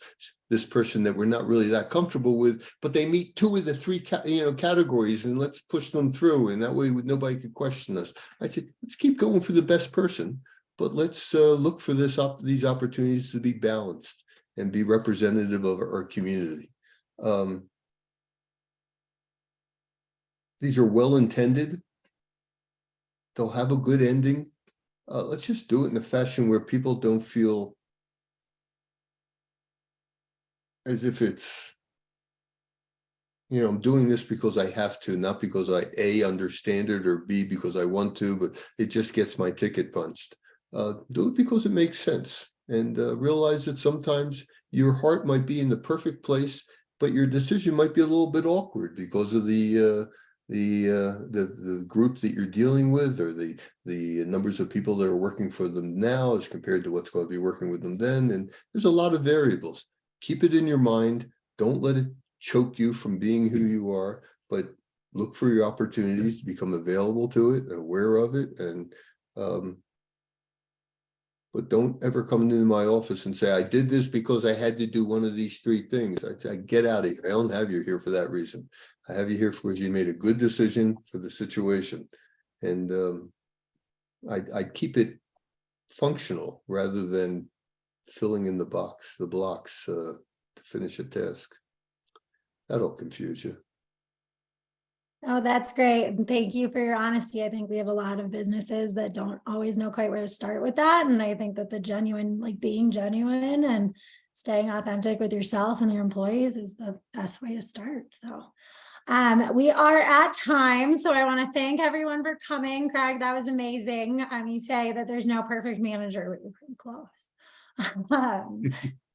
Speaker 2: person that we're not really that comfortable with, but they meet two of the three categories, and let's push them through, and that way nobody could question us. I said, let's keep going for the best person, but let's look for these opportunities to be balanced and be representative of our community. These are well-intended. They'll have a good ending. Let's just do it in a fashion where people don't feel as if it's, I'm doing this because I have to, not because I A, understand it, or B, because I want to, but it just gets my ticket punched. Do it because it makes sense, and realize that sometimes your heart might be in the perfect place, but your decision might be a little bit awkward because of the group that you're dealing with, or the numbers of people that are working for them now as compared to what's going to be working with them then. And there's a lot of variables. Keep it in your mind. Don't let it choke you from being who you are, but look for your opportunities to become available to it and aware of it. And but don't ever come into my office and say, I did this because I had to do one of these three things. I'd say, get out of here. I don't have you here for that reason. I have you here because you made a good decision for the situation. And I'd keep it functional rather than filling in the blocks to finish a task. That'll confuse you.
Speaker 1: Oh, that's great. And thank you for your honesty. I think we have a lot of businesses that don't always know quite where to start with that. And I think that being genuine and staying authentic with yourself and your employees is the best way to start. So we are at time. So I want to thank everyone for coming. Craig, that was amazing. You say that there's no perfect manager, but you're pretty close.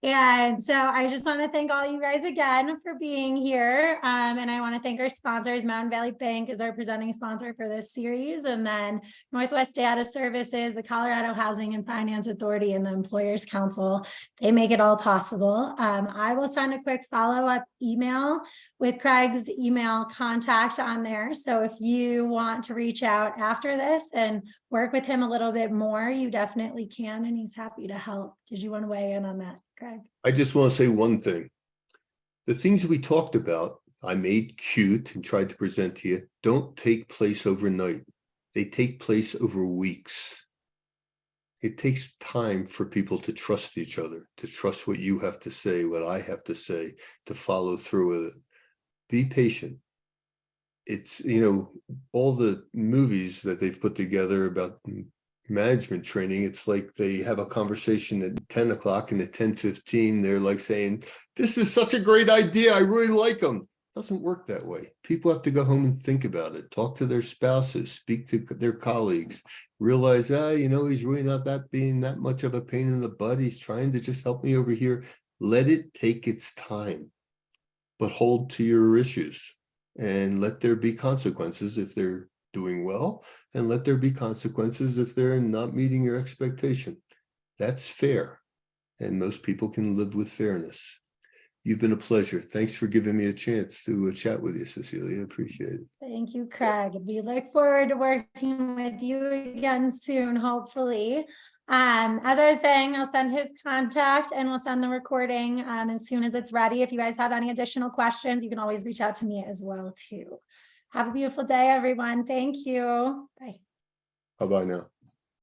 Speaker 1: And so I just want to thank all you guys again for being here. And I want to thank our sponsors. Mountain Valley Bank is our presenting sponsor for this series. And then Northwest Data Services, the Colorado Housing and Finance Authority, and the Employers Council. They make it all possible. I will send a quick follow-up email with Craig's email contact on there. So if you want to reach out after this and work with him a little bit more, you definitely can, and he's happy to help. Did you want to weigh in on that, Craig?
Speaker 2: I just want to say one thing. The things we talked about, I made cute and tried to present to you, don't take place overnight. They take place over weeks. It takes time for people to trust each other, to trust what you have to say, what I have to say, to follow through with it. Be patient. It's, all the movies that they've put together about management training, it's like they have a conversation at 10 o'clock, and at 10:15 they're like saying, this is such a great idea, I really like them. It doesn't work that way. People have to go home and think about it, talk to their spouses, speak to their colleagues, realize, he's really not being that much of a pain in the butt, he's trying to just help me over here. Let it take its time, but hold to your issues, and let there be consequences if they're doing well, and let there be consequences if they're not meeting your expectation. That's fair, and most people can live with fairness. You've been a pleasure. Thanks for giving me a chance to chat with you, Cecilia. I appreciate it.
Speaker 1: Thank you, Craig. We look forward to working with you again soon, hopefully. As I was saying, I'll send his contact, and we'll send the recording as soon as it's ready. If you guys have any additional questions, you can always reach out to me as well, too. Have a beautiful day, everyone. Thank you. Bye.
Speaker 2: Bye-bye now.